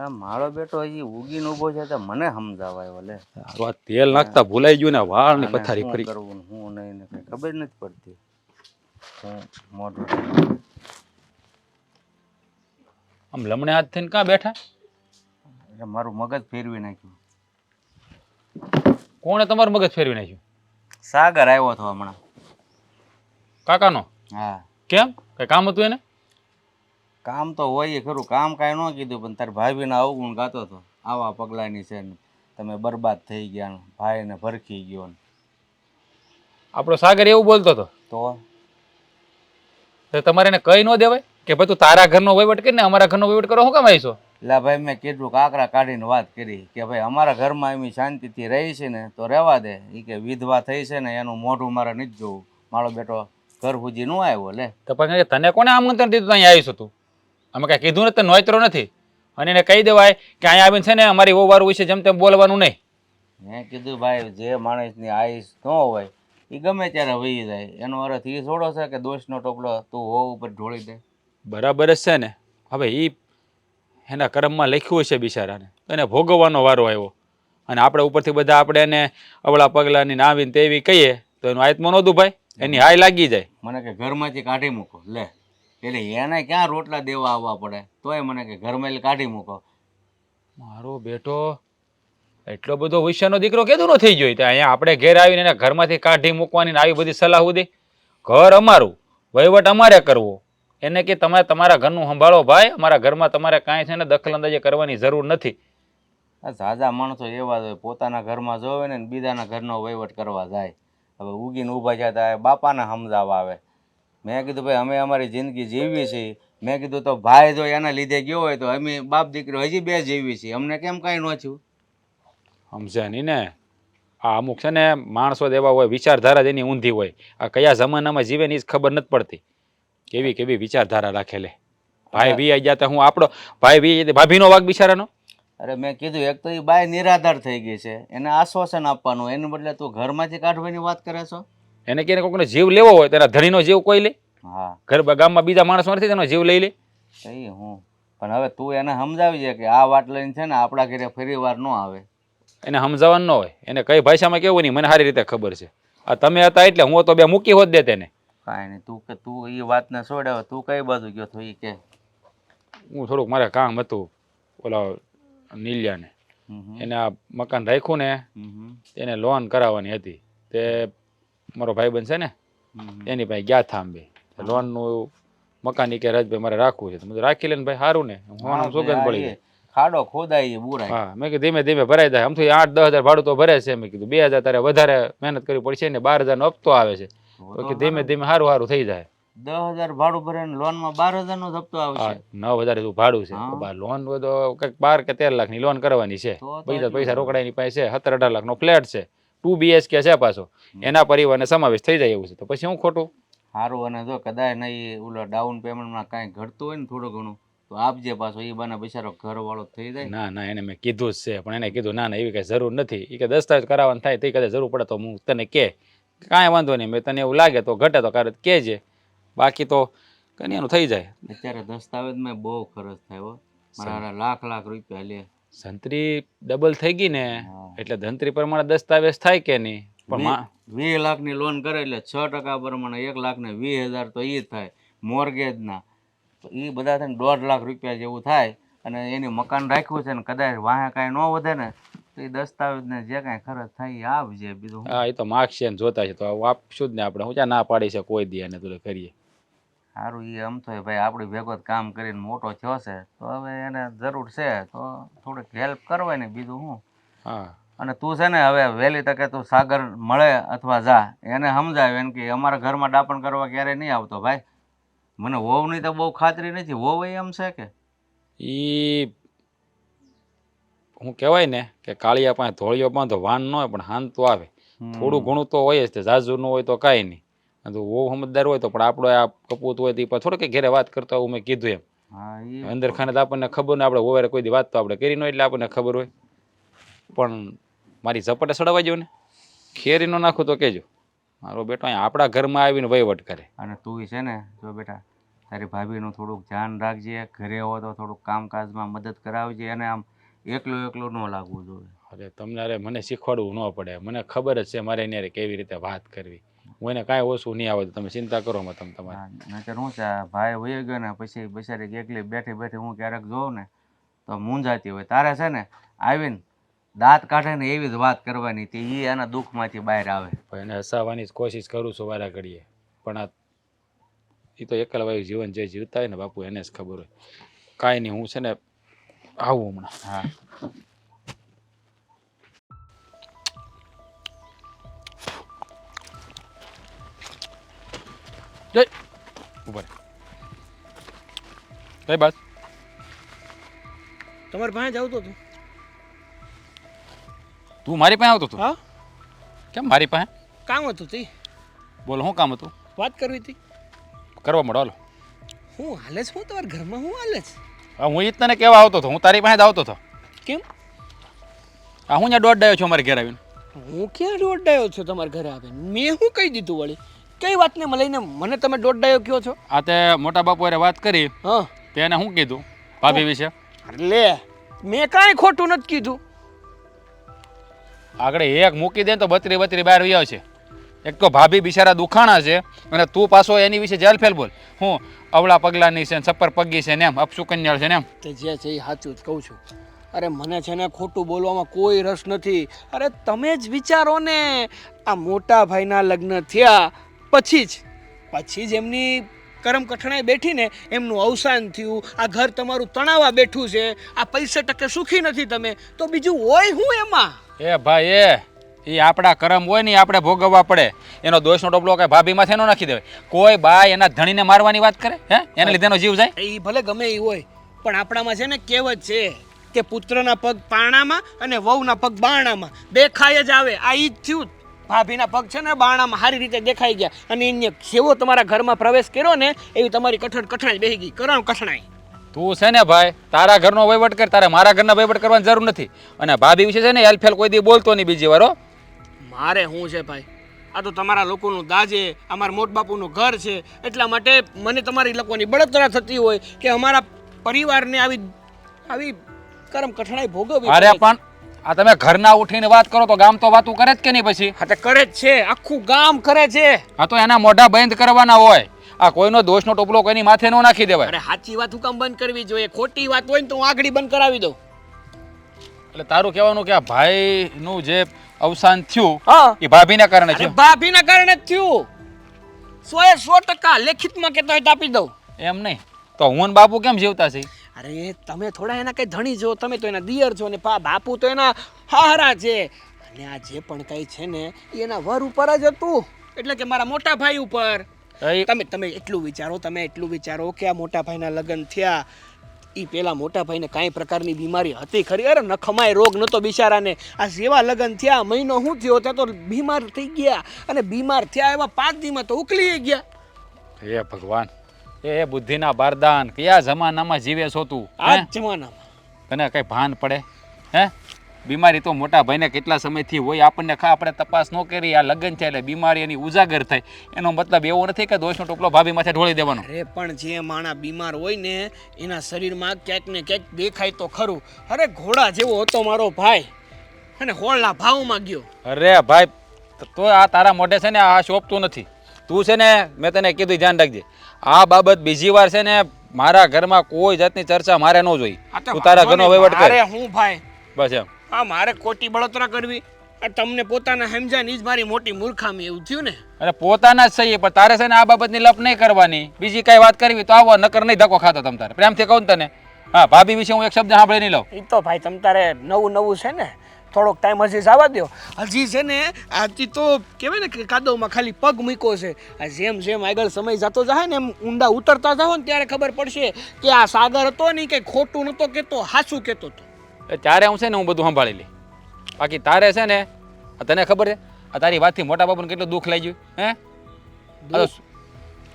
Speaker 2: આ મારો બેટો હજી ઉગીને ઊભો છે તો મને સમજાવાય લે.
Speaker 1: આ તેલ નાખતા ભૂલાઈ ગયું ને વાળ ની
Speaker 2: આને
Speaker 1: પથારી
Speaker 2: શું
Speaker 1: ફરી.
Speaker 2: કરવું ને શું નહીં ને કઈ ખબર નથી પડતી. હું મોઢું
Speaker 1: આમ લમણે હાથ થઈને ક્યાં બેઠા?
Speaker 2: એટલે મારું મગજ ફેરવી નાખ્યું.
Speaker 1: કોણે તમારું મગજ ફેરવી નાખ્યું?
Speaker 2: સાગર આવ્યો હતો હમણાં.
Speaker 1: કાકાનો?
Speaker 2: હા,
Speaker 1: કેમ કઈ કામ હતું એને?
Speaker 2: કામ તો હોય ખરું, કામ કાંઈ ન કીધું, પણ તાર ભાભીના અવગુણ ગાતો હતો. આવા પગલાની છે ને તમે બરબાદ થઈ ગયા ને ભાઈને ભરખી ગયો ને.
Speaker 1: આપણો સાગર એવું બોલતો હતો
Speaker 2: તો
Speaker 1: તમારે એને કઈ ન દેવાય કે ભાઈ તું તારા ઘરનો વહીવટ કરીને અમારા ઘરનો વહીવટ કરો? શું કામ આવીશો?
Speaker 2: એટલે ભાઈ મેં કીધું કાકરા કાઢીને વાત કરી કે ભાઈ અમારા ઘરમાં એમ શાંતિથી રહી છે ને તો રહેવા દે. એ કે વિધવા થઈ છે ને એનું મોઢું મારે નથી જોવું. મારો બેટો ઘર સુધી ન આવ્યો લે.
Speaker 1: તો પછી તને કોને આમંત્રણ દીધું અહીંયા આવીશું તું? અમે કાંઈ કીધું નથી, નોતરો નથી. અને એને કહી દેવાય કે અહીંયા આવીને છે ને અમારી વહુ વારું વિશે જેમ તેમ બોલવાનું નહીં.
Speaker 2: મેં કીધું ભાઈ જે માણસની આયુષ ન હોય એ ગમે ત્યારે વહી જાય. એનો અર્થ એ થોડો છે કે દોષનો ટોપલો તું હો ઉપર ઢોળી દે.
Speaker 1: બરાબર જ છે ને. હવે એ એના કર્મમાં લખ્યું છે બિચારાને, એને ભોગવવાનો વારો આવ્યો, અને આપણે ઉપરથી બધા આપણે એને અવળા પગલાની નાવીને તેવી કહીએ તો એનું આત્મા નહોતું ભાઈ, એની હાય લાગી જાય.
Speaker 2: મને કે ઘરમાંથી કાઢી મૂકો. લે એટલે એને ક્યાં રોટલા દેવા આવવા પડે, તોય મને કે ઘરમાં કાઢી મૂકો.
Speaker 1: મારો બેટો એટલો બધો હોશિયારનો દીકરો કેદું ન થઈ ગયો? ત્યાં અહીંયા આપણે ઘેર આવીને એને ઘરમાંથી કાઢી મૂકવાની ને આવી બધી સલાહ ઉદી. ઘર અમારું, વહીવટ અમારે કરવો. એને કે તમે તમારા ઘરનું સંભાળો ભાઈ, અમારા ઘરમાં તમારે કાંઈ છે ને દખલઅંદાજી કરવાની જરૂર નથી.
Speaker 2: આ ઝાઝા માણસો એવા જ હોય, પોતાના ઘરમાં જોવે ને બીજાના ઘરનો વહીવટ કરવા જાય. હવે ઉગીને ઊભા જતા બાપાને સમજાવવા આવે. મેં કીધું ભાઈ અમે અમારી જિંદગી જીવીએ છીએ. મેં કીધું તો ભાઈ જો એના લીધે ગયો હોય તો અમે બાપ દીકરો હજી બે જીવીએ છીએ, અમને કેમ કાંઈ ન થયું?
Speaker 1: સમજ્યા નહીં ને? આ અમુક છે ને માણસો એવા હોય, વિચારધારા જ એની ઊંધી હોય. આ કયા જમાનામાં જીવે ને એ જ ખબર નથી પડતી. કેવી કેવી વિચારધારા રાખેલે. ભાઈ વી આવી ગયા હું આપણો ભાઈ વી ભાભીનો વાગ બિચારાનો.
Speaker 2: અરે મેં કીધું એક તો એ બાય નિરાધાર થઈ ગઈ છે, એને આશ્વાસન આપવાનું, એને બદલે તું ઘરમાંથી કાઢવાની વાત કરે છો.
Speaker 1: એને કે કોઈનો જીવ લેવો હોય તેના ધણીનો જીવ કોઈ લે?
Speaker 2: હા,
Speaker 1: ઘર ગામમાં બીજા માણસો નથી તેનો જીવ લઈ લે.
Speaker 2: કહીએ હું પણ હવે તું એને સમજાવી છે કે આ વાત લઈને છે ને આપણા ઘરે ફરી વાર ન આવે.
Speaker 1: એને સમજાવવાનું ન હોય, એને કઈ ભાષામાં કેવું નહીં મને સારી રીતે ખબર છે. આ તમે હતા એટલે હું તો બે મૂકી હોત દે તેને.
Speaker 2: કાંઈ નહીં, તું એ વાતને છોડે. તું કઈ બાજુ ગયો તો એ કે.
Speaker 1: હું થોડુંક મારે કામ હતું ઓલા નીલિયાને, એને આ મકાન રાખ્યું ને એને લોન કરાવવાની હતી. તે મારો ભાઈબંધ છે ને એની પાસે ગયા હતા અંબે લોનનું મકાન. કે રાજભાઈ મારે રાખવું છે. તો રાખી લે ને ભાઈ, સારું ને, હું સુગંધ પડી જાય.
Speaker 2: ખાડો ખોદાય બુરાય.
Speaker 1: હા, મેં કીધું ધીમે ધીમે ભરાઈ જાય. આમ તો 8-10 હજાર ભાડું તો ભરે છે. મેં કીધું 2000 તારે વધારે મહેનત કરવી પડશે ને, 12,000 નો હપ્તો આવે છે. તો કે ધીમે ધીમે સારું સારું થઈ જાય.
Speaker 2: 10,000 ભાડું ભરે ને લોનમાં 12,000 નો હપ્તો આવશે.
Speaker 1: 9,000 જેવું ભાડું છે. લોન હોય તો કંઈક 12 કે 13 લાખની લોન કરવાની છે. બીજા પૈસા રોકડાની પાસે છે. 17-18 લાખનો ફ્લેટ છે, 2 BHK છે પાછો. એના પરિવારને સમાવેશ થઈ જાય એવું છે. તો પછી હું ખોટું?
Speaker 2: સારું. અને જો કદાચ નહીં ઓલો ડાઉન પેમેન્ટમાં કાંઈ ઘટતું હોય ને થોડું ઘણું તો આપજે પાછો. એ બાને બિચારો ઘરવાળો થઈ જાય.
Speaker 1: ના ના, એને મેં કીધું જ છે, પણ એને કીધું ના ના એવી કઈ જરૂર નથી. એ કે દસ્તાવેજ કરાવવાનું થાય તો કદાચ જરૂર પડે તો હું તને કે કાંઈ વાંધો નહીં. મેં તને એવું લાગે તો ઘટે તો કારણ કહેજે, બાકી તો કઈ એનું થઈ જાય.
Speaker 2: અત્યારે દસ્તાવેજમાં બહુ ખર્ચ થાય હો. મારા લાખ રૂપિયા લે.
Speaker 1: ધંત્રી ડબલ થઈ ગઈ ને એટલે ધંત્રી પ્રમાણે દસ્તાવેજ થાય કે નહીં? પણ
Speaker 2: 20 લાખની લોન કરે એટલે 6% પ્રમાણે 1,20,000 તો એ જ થાય મોર્ગેજના. તો એ બધા થઈને 1.5 લાખ રૂપિયા જેવું થાય. અને એની મકાન રાખ્યું છે ને કદાચ વાહે કાંઈ ન વધે ને તો એ દસ્તાવેજને જે કાંઈ ખર્ચ થાય એ આપજે. બીજું
Speaker 1: હા, એ તો માગશે ને જોતા છે તો આપશું જ ને આપણે. હું ત્યાં ના પાડી છે કોઈ દી અને તું કરીએ.
Speaker 2: સારું. એ આમ તો ભાઈ આપણી ભેગો જ કામ કરીને મોટો થયો છે તો હવે એને જરૂર છે તો થોડીક હેલ્પ કરવાય ને, બીજું શું.
Speaker 1: હા,
Speaker 2: અને તું છે ને હવે વહેલી તકે તું સાગર મળે અથવા જા, એને સમજાવે એને કે અમારા ઘરમાં ડાપણ કરવા ક્યારેય નહીં આવતો ભાઈ. મને વહુની તો બહુ ખાતરી નથી. વહુ એમ છે કે
Speaker 1: એ હું કહેવાય ને કે કાળિયા પાસે ધોળિયો બાંધો વાન ન હોય પણ હાન તો આવે. થોડું ઘણું તો હોય જ, ઝાઝુ ન હોય તો કાંઈ નહીં. તો બહુ સમજદાર હોય તો પણ આપણો આ કપૂત હોય તો એ થોડું કે ઘેરે વાત કરતા હોય. મેં કીધું એમ અંદર ખાને તો આપણને ખબર ને, આપણે ઓવેરે કોઈ દી વાત તો આપણે કરી ન એટલે આપણને ખબર હોય. પણ મારી ઝપટે સડવા જો ને ખેરી ન નાખું તો કહેજો. મારો બેટો અહીંયા આપણા ઘરમાં આવીને વહીવટ કરે.
Speaker 2: અને તું છે ને જો બેટા તારી ભાભીનું થોડુંક ધ્યાન રાખજે. ઘરે હો તો થોડુંક કામકાજમાં મદદ કરાવજે. અને આમ એકલું ન લાગવું જોઈએ.
Speaker 1: અરે તમને અરે મને શીખવાડવું ન પડે, મને ખબર જ છે મારે એને કેવી રીતે વાત કરવી. હું એને કાંઈ ઓછું નહીં આવે. તમે ચિંતા કરો માં તમે તમારે.
Speaker 2: નહીતર શું છે ભાઈ વહી ગયો ને પછી બિચારી એકલી બેઠી હું ક્યારેક જોઉં ને તો મૂંઝાતી હોય. તારે છે ને આવીને દાંત કાઢે ને એવી જ વાત કરવાની હતી. એ એના દુઃખમાંથી બહાર આવે.
Speaker 1: એને હસાવવાની જ કોશિશ કરું છું વારા ઘડીએ, પણ આ એ તો એકલવાયું જીવન જે જીવતા હોય ને બાપુ એને જ ખબર હોય. કાંઈ નહીં, હું છે ને આવું હમણાં.
Speaker 2: હા,
Speaker 1: જય ઉપર કઈ બાત?
Speaker 4: તમારે પાસે જ આવતો હતો.
Speaker 1: તું મારી પાસે આવતો હતો?
Speaker 4: હા,
Speaker 1: કેમ મારી પાસે?
Speaker 4: કામ હતું તે.
Speaker 1: બોલો શું કામ હતું?
Speaker 4: વાત કરવી હતી.
Speaker 1: કરવા મળો હાલો.
Speaker 4: હું હાલે છે? હું તમારા ઘરમાં હું હાલે છે?
Speaker 1: હા, હું ઈ તને કહેવા આવતો હતો. હું તારી પાસે જ આવતો હતો.
Speaker 4: કેમ?
Speaker 1: હા, હું ત્યાં દોઢ ડાયો છું અમારે ઘેર આવીને.
Speaker 4: હું ક્યાં દોડાયો છું તમારા ઘરે આવે મેં શું કહી દીધું વળી કઈ વાતને લઈને મને તમે દોડાયો કયો છો?
Speaker 1: આ તે મોટા બાપુ હારે વાત કરી
Speaker 4: હા
Speaker 1: તેને શું કીધું ભાભી વિશે?
Speaker 4: લે મેં કાંઈ ખોટું નથી કીધું.
Speaker 1: આગળ એક મૂકી દે ને તો બત્રી બત્રી બહાર વહી આવશે. એક તો ભાભી બિચારા દુખાણા છે અને તું પાછો એની વિશે જેલફેલ બોલ. હું અવળા પગલાની છે ને સપ્પર પગી છે ને એમ અપસુકન્યાળ છે ને એમ.
Speaker 4: તે જે છે એ સાચું જ કહું છું. અરે મને છે ને ખોટું બોલવામાં કોઈ રસ નથી. અરે તમે જ વિચારો ને આ મોટા ભાઈના લગ્ન થયા પછી જ એમની કરમ કઠણાઈ બેઠી ને એમનું અવસાન થયું. આ ઘર તમારું તણાવા બેઠું છે. આ પૈસા ટકે સુખી નથી તમે તો બીજું હોય હું એમાં?
Speaker 1: એ ભાઈ એ આપણા કરમ હોય ને આપણે ભોગવવા પડે. એનો દોષનો ટોપલો કઈ ભાભી માથે ન નાખી દેવાય. કોઈ બાય એના ધણીને મારવાની વાત કરે હે એને લીધે એનો જીવ જાય?
Speaker 4: એ ભલે ગમે એ હોય પણ આપણામાં છે ને કહેવત છે કે પુત્રના પગ પારણામાં અને વહુના પગ બારણામાં દેખાય જ આવે. આ ઈ જ થયું. ભાભીના પગ છે ને બારણામાં સારી રીતે દેખાઈ ગયા અને એને જેવો તમારા ઘરમાં પ્રવેશ કર્યો ને એવી તમારી કઠણાઈ બેહી ગઈ. કરણ કઠણાઈ.
Speaker 1: તું છે ને ભાઈ તારા ઘરનો વહીવટ કર, તારે મારા ઘરના વહીવટ કરવાની જરૂર નથી. અને ભાભી વિશે છે ને હેલફેલ કોઈ દી બોલતો નહીં બીજી વાર.
Speaker 4: મારે શું છે ભાઈ? આ તો તમારા લોકોનું દાજે અમારા મોટ બાપુનું ઘર છે એટલા માટે મને તમારી લોકોની બળતરા થતી હોય કે અમારા પરિવારને આવી કરમ કઠણાઈ ભોગવવી.
Speaker 1: અરે પણ આ તમે ઘરના ઉઠીને વાત કરો તો ગામ તો વાતું કરે જ કે નહીં પછી?
Speaker 4: હા તે કરે જ છે, આખું ગામ કરે છે.
Speaker 1: હા તો એના મોઢા બંધ કરવાના હોય. આ કોઈનો દોષનો ટોપલો કોઈની માથે ન નાખી દેવાય.
Speaker 4: અરે સાચી વાત હું કામ બંધ કરવી જોઈએ? ખોટી વાત હોય ને તો હું આગળ બંધ કરાવી દઉં.
Speaker 1: એટલે તારું કહેવાનું કે આ ભાઈનું જે અવસાન થયું
Speaker 4: હા
Speaker 1: એ ભાભીના કારણે
Speaker 4: અરે
Speaker 1: થયું?
Speaker 4: ભાભીના કારણે જ થયું. 100% લેખિતમાં કહેતો હોય તો આપી દઉં.
Speaker 1: એમ નહીં તો હું ને બાપુ કેમ જીવતા છે?
Speaker 4: અરે તમે થોડા એના કઈ ધણી છો, તમે તો એના દિયર છો ને બાપુ તો એના હાહરા છે. અને આ જે પણ કઈ છે ને એ એના વર ઉપર જ હતું એટલે કે મારા મોટા ભાઈ ઉપર. તમે એટલું વિચારો કે આ મોટા ભાઈના લગ્ન થયા એ પેલા મોટા ભાઈને કાંઈ પ્રકારની બીમારી હતી ખરી? અરે નખમાય રોગ નતો બિચારાને. આ જેવા લગ્ન થયા મહિનો શું થયો ત્યાં તો બીમાર થઈ ગયા અને બીમાર થયા એવા 5 દીમાં તો ઉકલી ગયા.
Speaker 1: હે ભગવાન, એ બુદ્ધિના બારદાન કયા જમાનામાં જીવે છો તું?
Speaker 4: આ જમાનામાં
Speaker 1: તને કઈ ભાન પડે હે? બીમારી તો મોટા ભાઈને કેટલા સમયથી હોય આપણને આપણે તપાસ ન કરી. આ લગ્ન છે એટલે બીમારી એની ઉજાગર થાય. એનો મતલબ એવો નથી કે દોષનો ટોપલો ભાભી માથે ઢોળી દેવાનો.
Speaker 4: અરે પણ જે માણા બીમાર હોય ને એના શરીરમાં ક્યાંક ને ક્યાંક દેખાય તો ખરું. અરે ઘોડા જેવો હતો મારો ભાઈ અને હોળના ભાવમાં ગયો.
Speaker 1: અરે ભાઈ તો આ તારા મોઢે છે ને આ શોભતું નથી. તું છે ને મેં તને કીધું ધ્યાન રાખજે. આ બાબત બીજી વાર છે ને મારા ઘરમાં કોઈ જાતની ચર્ચા મારે ન જોઈ. તું તારા ઘરનો વહીવટ કર.
Speaker 4: અરે હું ભાઈ
Speaker 1: બસ એમ.
Speaker 4: આ મારે ખોટી બળતરા કરવી આ તમને પોતાના સમજાય ને જ મારી મોટી મૂર્ખામી એવું થયું ને.
Speaker 1: અરે પોતાના જ સહી પણ તારે છે ને આ બાબતની લપ નહીં કરવાની. બીજી કઈ વાત કરવી તો આવો નકર નહીં ધક્કો ખાતો તમ તારે. પ્રેમથી કહું ને તને. હા ભાભી વિશે હું એક શબ્દ સાંભળી નહીં લઉં.
Speaker 4: એ તો ભાઈ તમ તારે નવું છે ને થોડોક ટાઈમ હજી જવા દો. હજી છે ને આથી તો કહેવાય ને કે કાદવમાં ખાલી પગ મૂક્યો છે. આ જેમ જેમ આગળ સમય જતો જાય ને એમ ઊંડા ઉતરતા જાઓ ને ત્યારે ખબર પડશે કે આ સાગર હતો ને કંઈ ખોટું નહોતો કહેતો, સાચું કહેતો હતો.
Speaker 1: ત્યારે હું છે ને હું બધું સંભાળી લઈ. બાકી તારે છે ને તને ખબર છે આ તારી વાતથી મોટા બાપુને કેટલું દુઃખ લાગ્યું હે?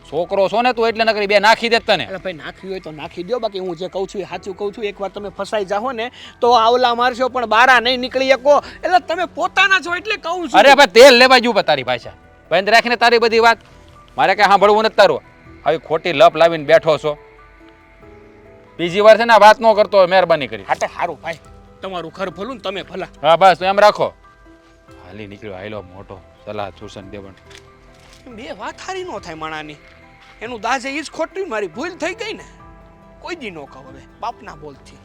Speaker 1: છોકરો છો ને તું એટલે નકરી બે નાખી દે તને.
Speaker 4: અરે ભાઈ નાખ્યું હોય તો નાખી દો. બાકી હું જે કહું છું એ સાચું કહું છું. એકવાર તમે ફસાઈ જાઓ ને તો આવલા મારશો પણ બારા નહીં નીકળી શકો. એટલે તમે પોતાના છો એટલે કહું છું.
Speaker 1: અરે ભાઈ તેલ લેવા જવું તારી ભાષા બંધ રાખીને તારી બધી વાત મારે કઈ સાંભળવું નથી તારું. આવી ખોટી લપ લાવીને બેઠો છો. બીજી વાર છે ને વાત ન કરતો હોય મહેરબાની કરી.
Speaker 4: હા સારું ભાઈ તમારું ઘર ભલું ને તમે ભલા.
Speaker 1: હા બસ એમ રાખો. હાલી નીકળ્યો હાલો મોટો સલાહ સૂચન દેવણ.
Speaker 4: બે વાત સારી ન થાય માણાની. એનું દાજે એ જ ખોટું. મારી ભૂલ થઈ ગઈ ને કોઈ દી ન કહું હવે બાપના બોલથી.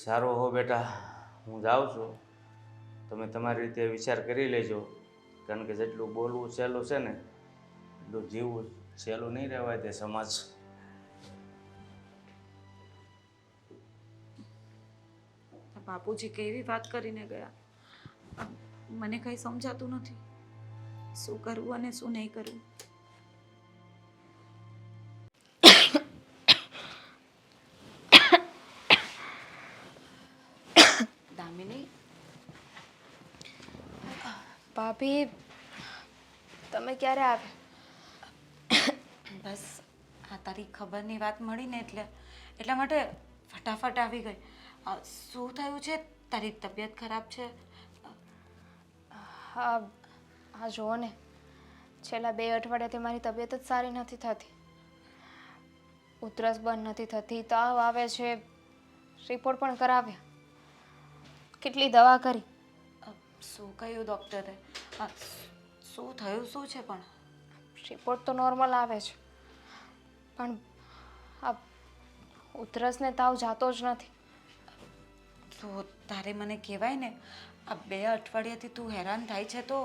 Speaker 2: સારું હો બેટા, હું જાઉં છું. તમે તમારી રીતે વિચાર કરી લેજો. કારણ કે જેટલું બોલવું સહેલું છે ને એટલું જીવવું સહેલું નહીં રહેવાય તે સમાજ.
Speaker 3: બાપુજી કેવી વાત કરીને ગયા. મને કંઈ સમજાતું નથી શું કરવું અને શું નહીં કરવું. દામિની,
Speaker 5: ભાભી તમે ક્યારે આવે?
Speaker 3: બસ આ તારી ખબરની વાત મળી ને એટલા માટે ફટાફટ આવી ગઈ. શું થયું છે? તારી તબિયત ખરાબ છે?
Speaker 5: હા હા જુઓ ને, છેલ્લા 2 અઠવાડિયાથી મારી તબિયત જ સારી નથી થતી. ઉધરસ બંધ નથી થતી, તાવ આવે છે, રિપોર્ટ પણ કરાવ્યા, કેટલી દવા કરી.
Speaker 3: શું કહ્યું ડૉક્ટરે? શું થયું શું છે પણ?
Speaker 5: રિપોર્ટ તો નોર્મલ આવે છે, પણ આ ઉધરસને તાવ જાતો જ નથી.
Speaker 3: તો તારે મને કહેવાય ને, આ 2 અઠવાડિયાથી તું હેરાન થાય છે તો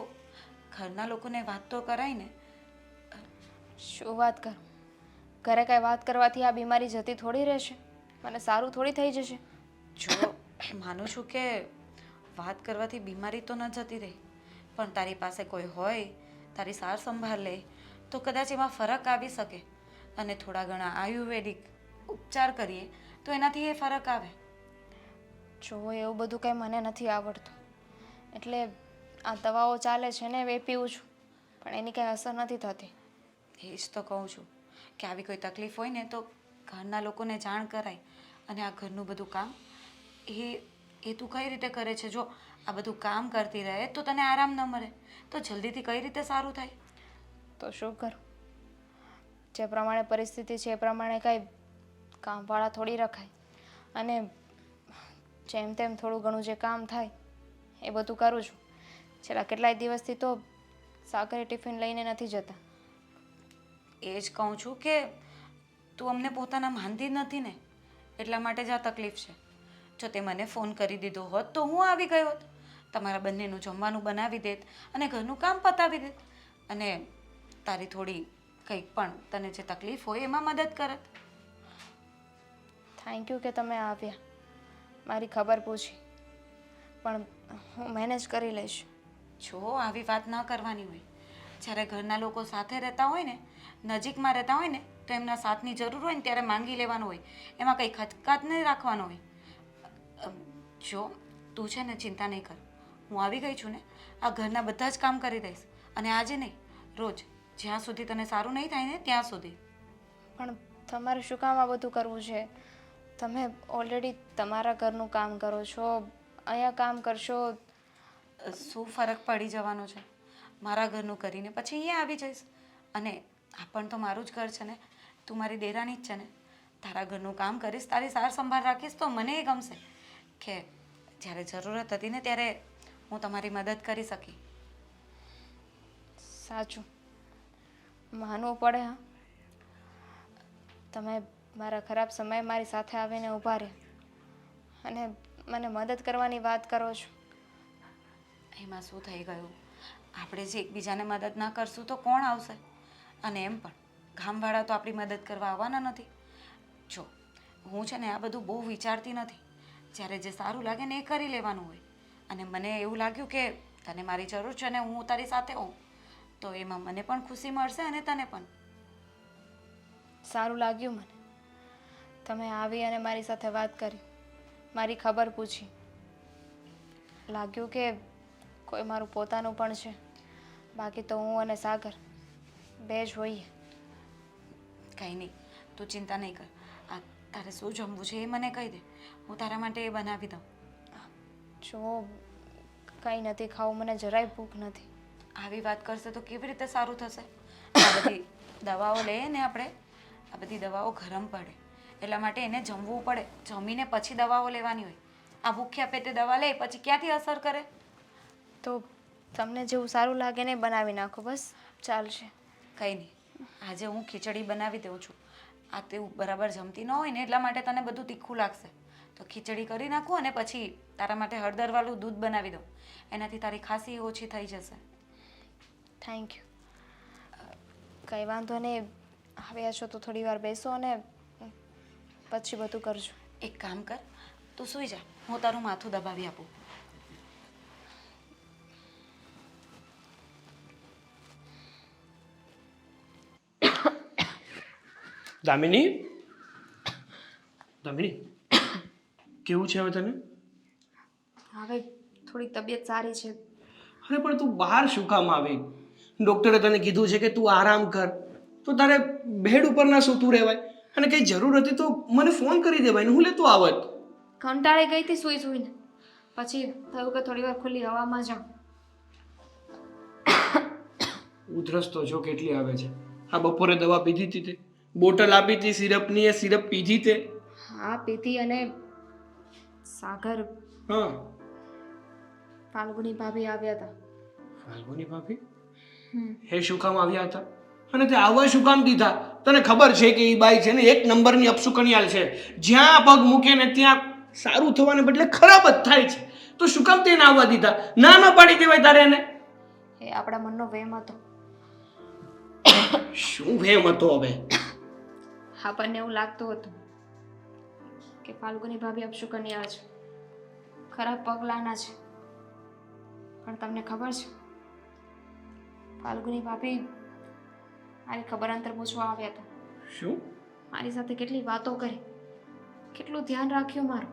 Speaker 3: ઘરના લોકોને વાત તો કરાય ને.
Speaker 5: શું વાત કરું? ઘરે કાંઈ વાત કરવાથી આ બીમારી જતી થોડી રહેશે? મને સારું થોડી થઈ જશે?
Speaker 3: જો માનું છું કે વાત કરવાથી બીમારી તો ન જતી રહે, પણ તારી પાસે કોઈ હોય, તારી સાર સંભાળ લે તો કદાચ એમાં ફરક આવી શકે. અને થોડા ઘણા આયુર્વેદિક ઉપચાર કરીએ તો એનાથી એ ફરક આવે.
Speaker 5: જો એવું બધું કંઈ મને નથી આવડતું, એટલે આ દવાઓ ચાલે છે ને એ પીવું છું, પણ એની કંઈ અસર નથી થતી.
Speaker 3: એ જ તો કહું છું કે આવી કોઈ તકલીફ હોય ને તો ઘરના લોકોને જાણ કરાય. અને આ ઘરનું બધું કામ એ તું કઈ રીતે કરે છે? જો આ બધું કામ કરતી રહે તો તને આરામ ન મળે તો જલ્દીથી કઈ રીતે સારું થાય?
Speaker 5: તો શું કરું? જે પ્રમાણે પરિસ્થિતિ છે એ પ્રમાણે કાંઈ કામવાળા થોડી રખાય, અને જેમ તેમ થોડું ઘણું જે કામ થાય એ બધું કરું છું. છેલ્લા કેટલાય દિવસથી તો સાગરે ટિફિન લઈને નથી જતા.
Speaker 3: એ જ કહું છું કે તું અમને પોતાના માનતી જ નથી ને, એટલા માટે જ આ તકલીફ છે. જો તે મને ફોન કરી દીધો હોત તો હું આવી ગયો હોત, તમારા બંનેનું જમવાનું બનાવી દેત અને ઘરનું કામ પતાવી દેત, અને તારી થોડી કંઈક પણ તને જે તકલીફ હોય એમાં મદદ કરત.
Speaker 5: થેન્ક યુ કે તમે આવ્યા, મારી ખબર પૂછી, પણ હું મેનેજ કરી લઈશ.
Speaker 3: જો આવી વાત ન કરવાની હોય. જ્યારે ઘરના લોકો સાથે રહેતા હોય ને, નજીકમાં રહેતા હોય ને, તો એમના સાથની જરૂર હોય ને ત્યારે માંગી લેવાનું હોય, એમાં કંઈ ખચકાટ નહીં રાખવાનો હોય. જો તું છે ને ચિંતા નહીં કર, હું આવી ગઈ છું ને, આ ઘરના બધા જ કામ કરી દઈશ, અને આજે નહીં રોજ, જ્યાં સુધી તને સારું નહીં થાય ને ત્યાં સુધી.
Speaker 5: પણ તમારે શું કામ આ બધું કરવું છે? તમે ઓલરેડી તમારા ઘરનું કામ કરો છો, અહીંયા કામ કરશો.
Speaker 3: શું ફરક પડી જવાનો છે? મારા ઘરનું કરીને પછી અહીંયા આવી જઈશ, અને આ પણ તો મારું જ ઘર છે ને, તું મારી દેરાની જ છે ને. તારા ઘરનું કામ કરીશ, તારી સાર સંભાળ રાખીશ તો મને એ ગમશે કે જ્યારે જરૂરત હતી ને ત્યારે હું તમારી મદદ કરી શકી.
Speaker 5: સાચું માનવું પડે. હા, તમે મારા ખરાબ સમયે મારી સાથે આવીને ઊભા રહ્યા અને મને મદદ કરવાની વાત કરો છો.
Speaker 3: એમાં શું થઈ ગયું? આપણે જે એકબીજાને મદદ ના કરશું તો કોણ આવશે? અને એમ પણ ગામવાળા તો આપણી મદદ કરવા આવવાના નથી. જો હું છે ને આ બધું બહુ વિચારતી નથી. જ્યારે જે સારું લાગે ને એ કરી લેવાનું હોય. અને મને એવું લાગ્યું કે તને મારી જરૂર છે ને હું તારી સાથે હોઉં તો એમાં મને પણ ખુશી મળશે અને તને પણ.
Speaker 5: સારું લાગ્યું મને, તમે આવી અને મારી સાથે વાત કરી, મારી ખબર પૂછી. લાગ્યું કે કોઈ મારું પોતાનું પણ છે, બાકી તો હું અને સાગર બે જ હોઈએ.
Speaker 3: કંઈ નહીં, તું ચિંતા નહીં કર. આ તારે શું જમવું છે એ મને કહી દે, હું તારા માટે એ બનાવી દઉં.
Speaker 5: જો કંઈ નથી ખાવું, મને જરાય ભૂખ નથી.
Speaker 3: આવી વાત કરશે તો કેવી રીતે સારું થશે? આ બધી દવાઓ લઈએ ને આપણે, આ બધી દવાઓ ગરમ પડે, એટલા માટે એને જમવું પડે. જમીને પછી દવાઓ લેવાની હોય. આ ભૂખ્યા પેટે દવા લે પછી ક્યાંથી અસર કરે?
Speaker 5: તો તમને જેવું સારું લાગે ને બનાવી નાખો, બસ ચાલશે.
Speaker 3: કંઈ નહીં, આજે હું ખીચડી બનાવી દઉં છું. આ તેવું બરાબર જમતી ન હોય ને એટલા માટે તને બધું તીખું લાગશે, તો ખીચડી કરી નાખું અને પછી તારા માટે હળદરવાળું દૂધ બનાવી દઉં. એનાથી તારી ખાંસી ઓછી થઈ જશે.
Speaker 5: Thank you. કંઈ વાંધો નહીં, આવ્યા છો તો થોડી વાર બેસો અને પછી બધું કરજો.
Speaker 3: એક કામ કર, તું સૂઈ જા, હું તારું માથું દબાવી આપું.
Speaker 4: દામિની, દામિની, કેવું છે હવે તને?
Speaker 5: હવે થોડીક તબિયત સારી છે.
Speaker 4: અરે પણ તું બહાર શું કામ આવી? ડૉક્ટરે તને કીધું છે કે તું આરામ કર, તો તારે બેડ ઉપર ના સૂતું રહેવાય. અને કંઈ જરૂર હતી તો મને ફોન કરી દેવાય ને હું લેતો આવત.
Speaker 5: કંટાળી ગઈ હતી સૂઈ સૂઈને, પછી થયું કે થોડી વાર ખુલ્લી હવામાં જાઉં.
Speaker 4: ઉધરસ તો જો કેટલી આવે છે. આ બપોરે દવા પીધી હતી તે, બોટલ આપી હતી સિરપની, એ સિરપ પીધી તે.
Speaker 5: હા પીધી. અને સાગર,
Speaker 4: હા,
Speaker 5: ફાલ્ગુની ભાભી આવ્યા હતા.
Speaker 4: ફાલ્ગુની ભાભી
Speaker 5: હમ.
Speaker 4: હે શું કામ આવ્યા હતા? અને તે આવવા શું કામ દીધા? તને ખબર છે કે એ બાઈ છે ને એક નંબરની અપશુકનિયાલ છે. જ્યાં પગ મૂકે ને ત્યાં સારું થવાને બદલે ખરાબ જ થાય છે. તો શું કામ તેને આવવા દીધા? ના ન પાડી દેવાય તારે એને?
Speaker 5: એ આપણા મનનો વહેમ હતો.
Speaker 4: શું વહેમ હતો હવે?
Speaker 5: આપણને એવું લાગતું હતું કે ફાલ્ગુની ભાભી અપશુકનિયાળ છે, ખરાબ પગલાના છે. પણ તમને ખબર છે, ફાલ્ગુની ભાભી મારી ખબર અંતર પૂછવા આવ્યા હતા.
Speaker 4: શું?
Speaker 5: મારી સાથે કેટલી વાતો કરી, કેટલું ધ્યાન રાખ્યું મારું.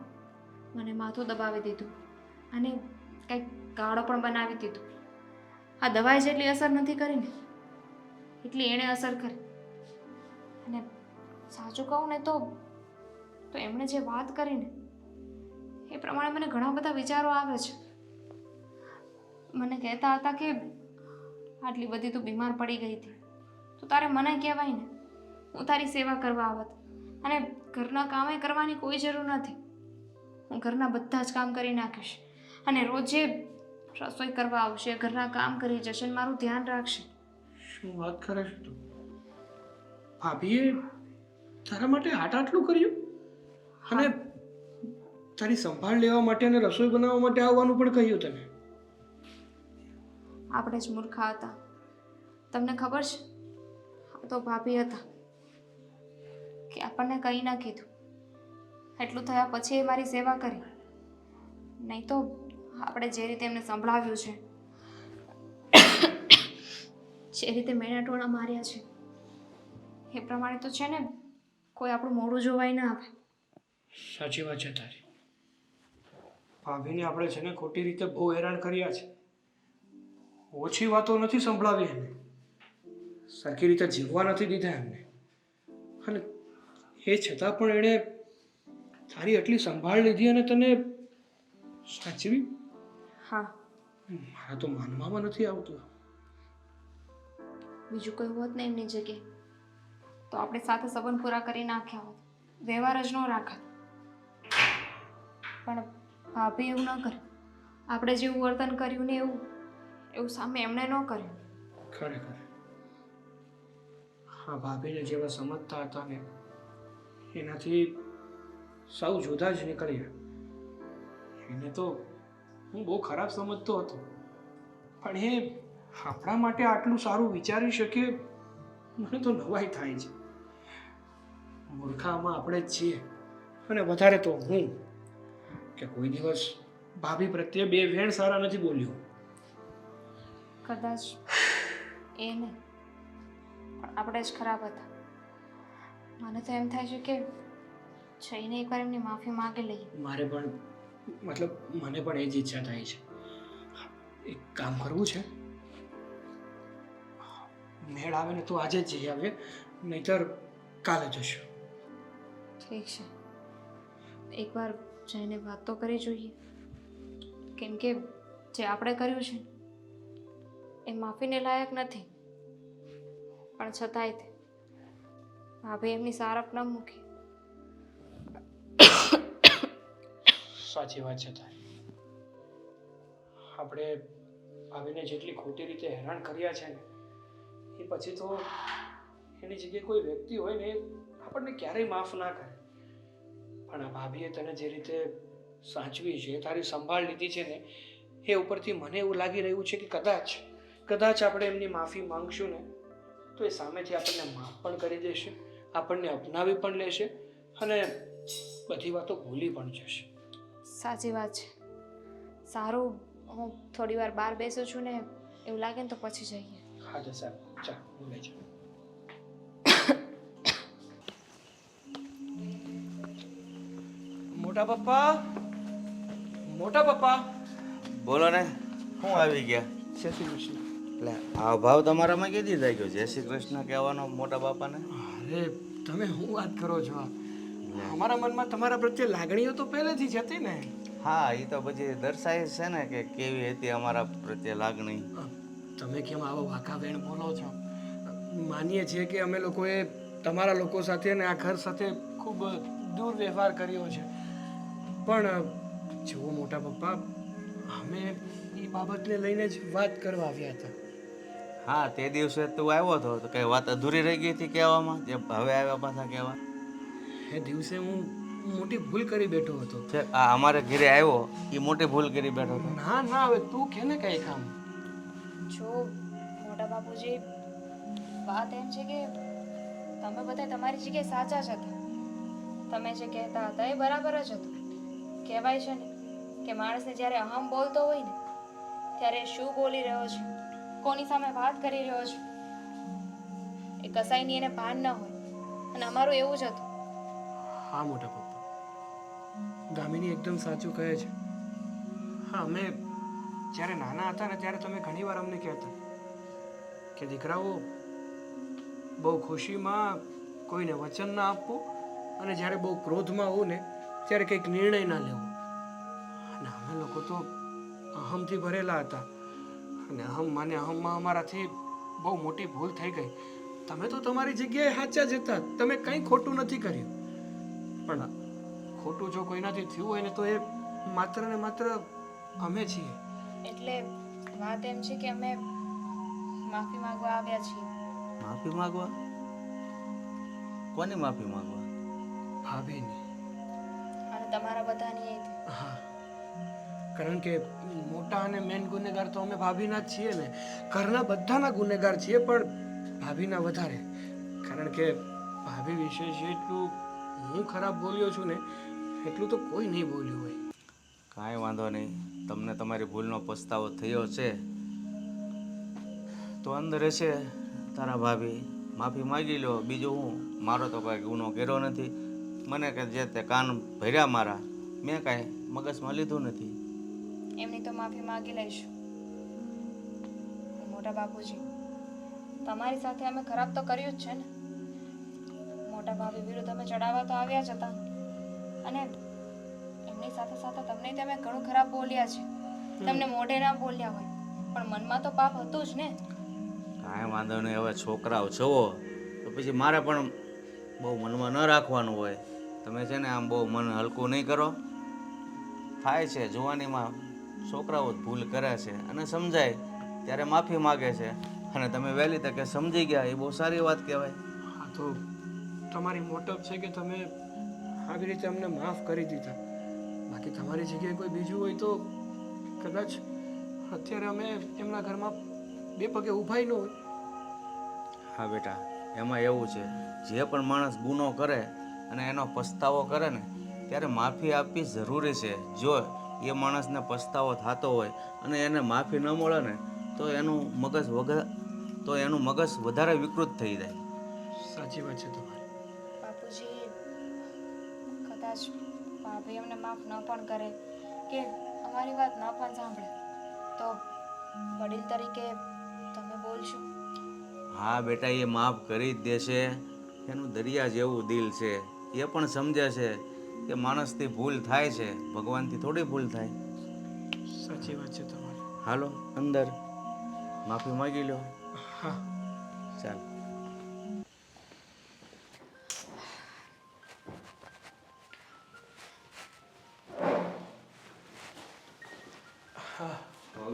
Speaker 5: મને માથું દબાવી દીધું અને કંઈક ગાળો પણ બનાવી દીધું. આ દવાએ જેટલી અસર નથી કરી ને એટલી એણે અસર કરી. અને સાચું કહું ને તો એમણે જે વાત કરી ને એ પ્રમાણે મને ઘણા બધા વિચારો આવે છે. મને કહેતા હતા કે આટલી બધી તું બીમાર પડી ગઈ હતી તો તારે મને કહેવાય ને, હું તારી સેવા કરવા આવત. અને ઘરના કામે કરવાની કોઈ જરૂર નથી, હું ઘરના બધા જ કામ કરી નાખીશ. અને રોજે રસોઈ કરવા આવશે, ઘરના કામ કરી જશે અને મારું ધ્યાન રાખશે.
Speaker 4: શું વાત કરે છે તું? ભાભીએ તારા માટે આટલું કર્યું? અને તારી સંભાળ લેવા માટે અને રસોઈ બનાવવા માટે આવવાનું પણ કહ્યું તને?
Speaker 5: આપણે જ મૂર્ખા હતા. તમને ખબર છે, આ તો ભાભી હતા કે આપણને કંઈ ના કીધું. એટલું થયા પછી એ મારી સેવા કરી. નહીં તો આપણે જે રીતે એમને સંભળાવ્યું છે, જે રીતે મેણા ટોણા માર્યા છે, એ પ્રમાણે તો છે ને કોઈ આપણું મોઢું જોવાય ના આવે.
Speaker 4: સાચી વાત છે તારી. ભાભીને આપણે છે ને ખોટી રીતે બહુ હેરાન કર્યા છે. ઓછી વાતો નથી સંભળાવી એમને, સરખી રીતે જીવવા નથી દીધા એમને. અને એ છતાં પણ એણે તારી આટલી સંભાળ લીધી અને તને સાચવી.
Speaker 5: હા,
Speaker 4: મારા તો માનવામાં નથી આવતું.
Speaker 5: બીજું કોઈ હોત ને એમની જગ્યાએ તો આપણે સાથે સંબંધ પૂરા કરી નાખ્યા હોત, વ્યવહાર જ ન રાખત. પણ ભાભી એવું ન કરે. આપણે જેવું વર્તન કર્યું ને એવું સામે એમણે ન કર્યું.
Speaker 4: ખરેખર હા, ભાભીને જેવા સમજતા હતા ને એનાથી સૌ જુદા જ નીકળ્યા. એને તો હું બહુ ખરાબ સમજતો હતો, પણ એ આપણા માટે આટલું સારું વિચારી શકે મને તો નવાઈ થાય છે. મૂર્ખામાં આપણે જ છીએ, અને વધારે તો હું કે કોઈ દિવસ ભાભી પ્રત્યે બે વેણ સારા નથી બોલ્યો.
Speaker 5: કદાચ એ નહીં, પણ આપણે જ ખરાબ હતા. મને તો એમ થાય છે કે જઈને એકવાર એમની માફી માંગી લઈએ.
Speaker 4: મને પણ એ જ ઈચ્છા થાય છે. એક કામ કરવું છે, મેળ આવે ને તો આજે જ જઈ આવે, નહીતર કાલે જશું.
Speaker 5: ઠીક છે, એકવાર જઈને વાત તો કરી જોઈએ. કેમ કે જે આપણે કર્યું છે એ માફીને લાયક નથી, પણ છતાંય તે ભાભી એમની સારપ ન મૂકી.
Speaker 4: સાચી વાત છે તારી. આપણે ભાભીને જેટલી ખોટી રીતે હેરાન કર્યા છે ને એ પછી તો એની જગ્યાએ કોઈ વ્યક્તિ હોય ને એ આપણને ક્યારેય માફ ના કરે. પણ આ ભાભીએ તને જે રીતે સાચવી છે, તારી સંભાળ લીધી છે ને એ ઉપરથી મને એવું લાગી રહ્યું છે કે કદાચ આપણે એમની માફી માંગશું ને તો એ સામેથી આપણને માફ પણ કરી દેશે, આપણને અપનાવી પણ લેશે અને બધી વાતો ભૂલી પણ જશે.
Speaker 5: સાચી વાત છે. સારું, હું થોડી વાર બહાર બેસું છું ને એવું લાગે ને તો પછી જઈએ.
Speaker 4: હા તો સાહેબ, ચાલ હું લઈ જાઉં. મોટા પપ્પા
Speaker 2: બોલો ને, શું આવી ગયા?
Speaker 4: જય શ્રી કૃષ્ણ.
Speaker 2: એટલે આ ભાવ તમારામાં કેદી થઈ ગયો? જય શ્રી કૃષ્ણ કહેવાનો મોટા બાપાને?
Speaker 4: અરે તમે શું વાત કરો છો? અમારા મનમાં તમારા પ્રત્યે લાગણીઓ તો પહેલેથી જ હતી ને.
Speaker 2: હા, એ તો પછી દર્શાય છે ને કે કેવી હતી અમારા પ્રત્યે લાગણી.
Speaker 4: તમે કેમ આવો વાંકા વેણ બોલો છો? માનીએ છીએ કે અમે લોકોએ તમારા લોકો સાથે અને આ ઘર સાથે ખૂબ દુર્વ્યવહાર કર્યો છે, પણ જુઓ મોટા પપ્પા, અમે એ બાબતને લઈને જ વાત કરવા આવ્યા હતા.
Speaker 2: હા, તે દિવસે તું આવ્યો હતો તો કઈ વાત અધૂરી રહી ગઈ હતી કહેવામાં, જે હવે આવ્યા પાછા કહેવા?
Speaker 4: એ દિવસે હું મોટી ભૂલ કરી બેઠો હતો.
Speaker 2: છે આ અમારે ઘરે આવ્યો એ મોટી ભૂલ કરી બેઠો હતો.
Speaker 4: ના ના, હવે તું કે ને કઈ કામ.
Speaker 5: જો મોટા બાપુજી, વાત એમ છે કે તમે બધા તમારી જગ્યાએ સાચા જ હતા. તમે જે કહેતા હતા એ બરાબર જ હતું. કહેવાય છે ને કે માણસને જ્યારે અહમ બોલતો હોય ને ત્યારે એ શું બોલી રહ્યો છે, કોની સામે વાત કરી રહ્યો છે, એ કસાઈની એને ભાન ન હોય. અને અમારું એવું જ હતું.
Speaker 4: હા મોટા પપ્પા, ગામિની એકદમ સાચું કહે છે. હા, અમે જ્યારે નાના હતા ને ત્યારે તમે ઘણીવાર અમને કહેતા કે દીકરાઓ, બહુ ખુશીમાં કોઈને વચન ના આપવું અને જ્યારે બહુ ક્રોધમાં હોવ ને ત્યારે કંઈક નિર્ણય ના લેવો. અને અમે લોકો તો અહમથી ભરેલા હતા અને અહમમાં અમારાથી બહુ મોટી ભૂલ થઈ ગઈ. તમે તો તમારી જગ્યાએ સાચા જ હતા, તમે કંઈ ખોટું નથી કર્યું. પણ ખોટું જો કોઈનાથી થયું હોય ને તો એ માત્ર ને માત્ર અમે છીએ.
Speaker 5: એટલે વાત એમ છે કે અમે માફી માંગવા આવ્યા છીએ.
Speaker 2: માફી માંગવા? કોની માફી માંગવા?
Speaker 4: ભાભીની.
Speaker 5: અને તમારા બધાની એ
Speaker 4: હા, કારણ કે મોટા અને મેન ગુનેગાર તો અમે ભાભીના જ છીએ ને. ઘરના બધાના ગુનેગાર છીએ, પણ ભાભીના વધારે. કારણ કે ભાભી વિશે જેટલું હું ખરાબ બોલ્યો છું ને એટલું તો કોઈ નહીં બોલ્યું હોય.
Speaker 2: કાંઈ વાંધો નહીં, તમને તમારી ભૂલનો પસ્તાવો થયો છે તો અંદર હશે તારા ભાભી, માફી માગી લો. બીજું હું, મારો તો કાંઈ ગુનો કર્યો નથી. મને કે જે તે કાન ભર્યા મારા, મેં કાંઈ મગજમાં લીધું નથી.
Speaker 5: એમની તો માફી માંગી લઈશું. મોટા બાપુજી, તમારી સાથે અમે ખરાબ તો કર્યું જ છે ને. મોટા ભાભી વિરુદ્ધ અમે ચડાવવા તો આવ્યા જ હતા, અને એમની સાથે સાથે તમને તમે ઘણું ખરાબ બોલ્યા છે. તમને મોઢે ના બોલ્યા હોય પણ મનમાં તો પાપ હતું જ ને.
Speaker 2: કાંઈ વાંધો નહીં, હવે છોકરાઓ છો તો પછી મારે પણ બહુ મનમાં ન રાખવાનું હોય. તમે છે ને આમ બહુ મન હલકું નહીં કરો. થાય છે જુવાનીમાં, છોકરાઓ જ ભૂલ કરે છે અને સમજાય ત્યારે માફી માગે છે, અને તમે વહેલી તકે સમજી ગયા એ બહુ સારી વાત કહેવાય.
Speaker 4: હા, તો તમારી મોટપ છે કે તમે આવી રીતે અમને માફ કરી દીધા. બાકી તમારી જગ્યાએ કોઈ બીજું હોય તો કદાચ અત્યારે અમે એમના ઘરમાં બે પગે ઊભાઈ ન હોય.
Speaker 2: હા બેટા, એમાં એવું છે, જે પણ માણસ ગુનો કરે અને એનો પસ્તાવો કરે ને ત્યારે માફી આપવી જરૂરી છે. જો એ માણસને પસ્તાવો થતો હોય અને એને માફી ન મળે ને તો એનું મગજ વધારે વિકૃત થઈ જાય.
Speaker 4: સાચી વાત છે તમારી.
Speaker 5: બાપુજી, કદાચ ભાભી અમને માફ ન પણ કરે કે અમારી વાત ન પણ સાંભળે તો વડીલ તરીકે તમે બોલશો.
Speaker 2: હા બેટા, એ માફ કરી જ દેશે. એનું દરિયા જેવું દિલ છે. એ પણ સમજે છે કે માણસથી ભૂલ થાય છે, ભગવાનથી થોડી ભૂલ થાય.
Speaker 4: સાચી વાત છે તમારી.
Speaker 2: હાલો અંદર, માફી માગી લો.
Speaker 4: હા.
Speaker 2: ચાલ.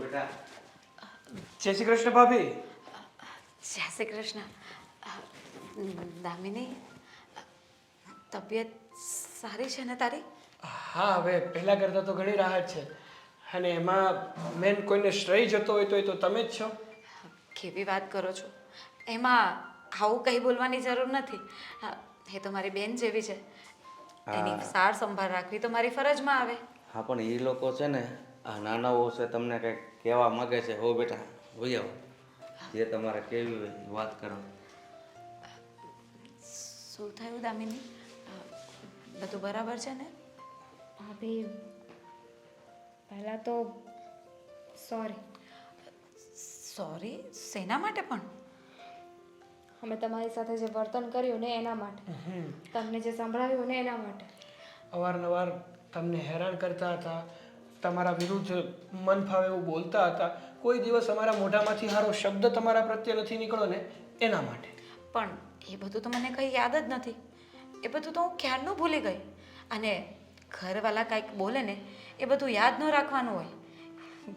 Speaker 2: બેટા,
Speaker 4: જય શ્રી કૃષ્ણ ભાભી.
Speaker 3: જય શ્રી કૃષ્ણ. દામિની, તબિયત સારી છે ને તારી?
Speaker 4: હા, હવે પહેલાં કરતાં તો ઘણી રાહત છે. અને એમાં મેન કોઈને શ્રેય જતો હોય તો એ તો તમે જ છો.
Speaker 3: કેવી વાત કરો છો? એમાં આવું કંઈ બોલવાની જરૂર નથી. એ તો મારી બેન જેવી છે, એની સાર સંભાળ રાખવી તો મારી ફરજમાં આવે.
Speaker 2: હા, પણ એ લોકો છે ને આ નાનાઓ છે, તમને કંઈક કહેવા માગે છે. હો બેટા, હોય આવો, જે તમારે કહેવી હોય એ વાત કરો.
Speaker 3: શું થયું દામિની? બધું બરાબર છે ને?
Speaker 5: ભાભી, પહેલાં તો સોરી.
Speaker 3: સોરી? શેના માટે પણ?
Speaker 5: અમે તમારી સાથે જે વર્તન કર્યું ને એના માટે, તમને જે સંભળાવ્યું ને એના માટે.
Speaker 4: અવારનવાર તમને હેરાન કરતા હતા, તમારા વિરુદ્ધ મન ફાવે એવું બોલતા હતા, કોઈ દિવસ અમારા મોઢામાંથી સારો શબ્દ તમારા પ્રત્યે નથી નીકળ્યો ને એના માટે.
Speaker 3: પણ એ બધું તો મને કંઈ યાદ જ નથી. એ બધું તો હું ક્યારનું ભૂલી ગઈ. અને ઘરવાળા કાંઈક બોલે ને એ બધું યાદ ન રાખવાનું હોય,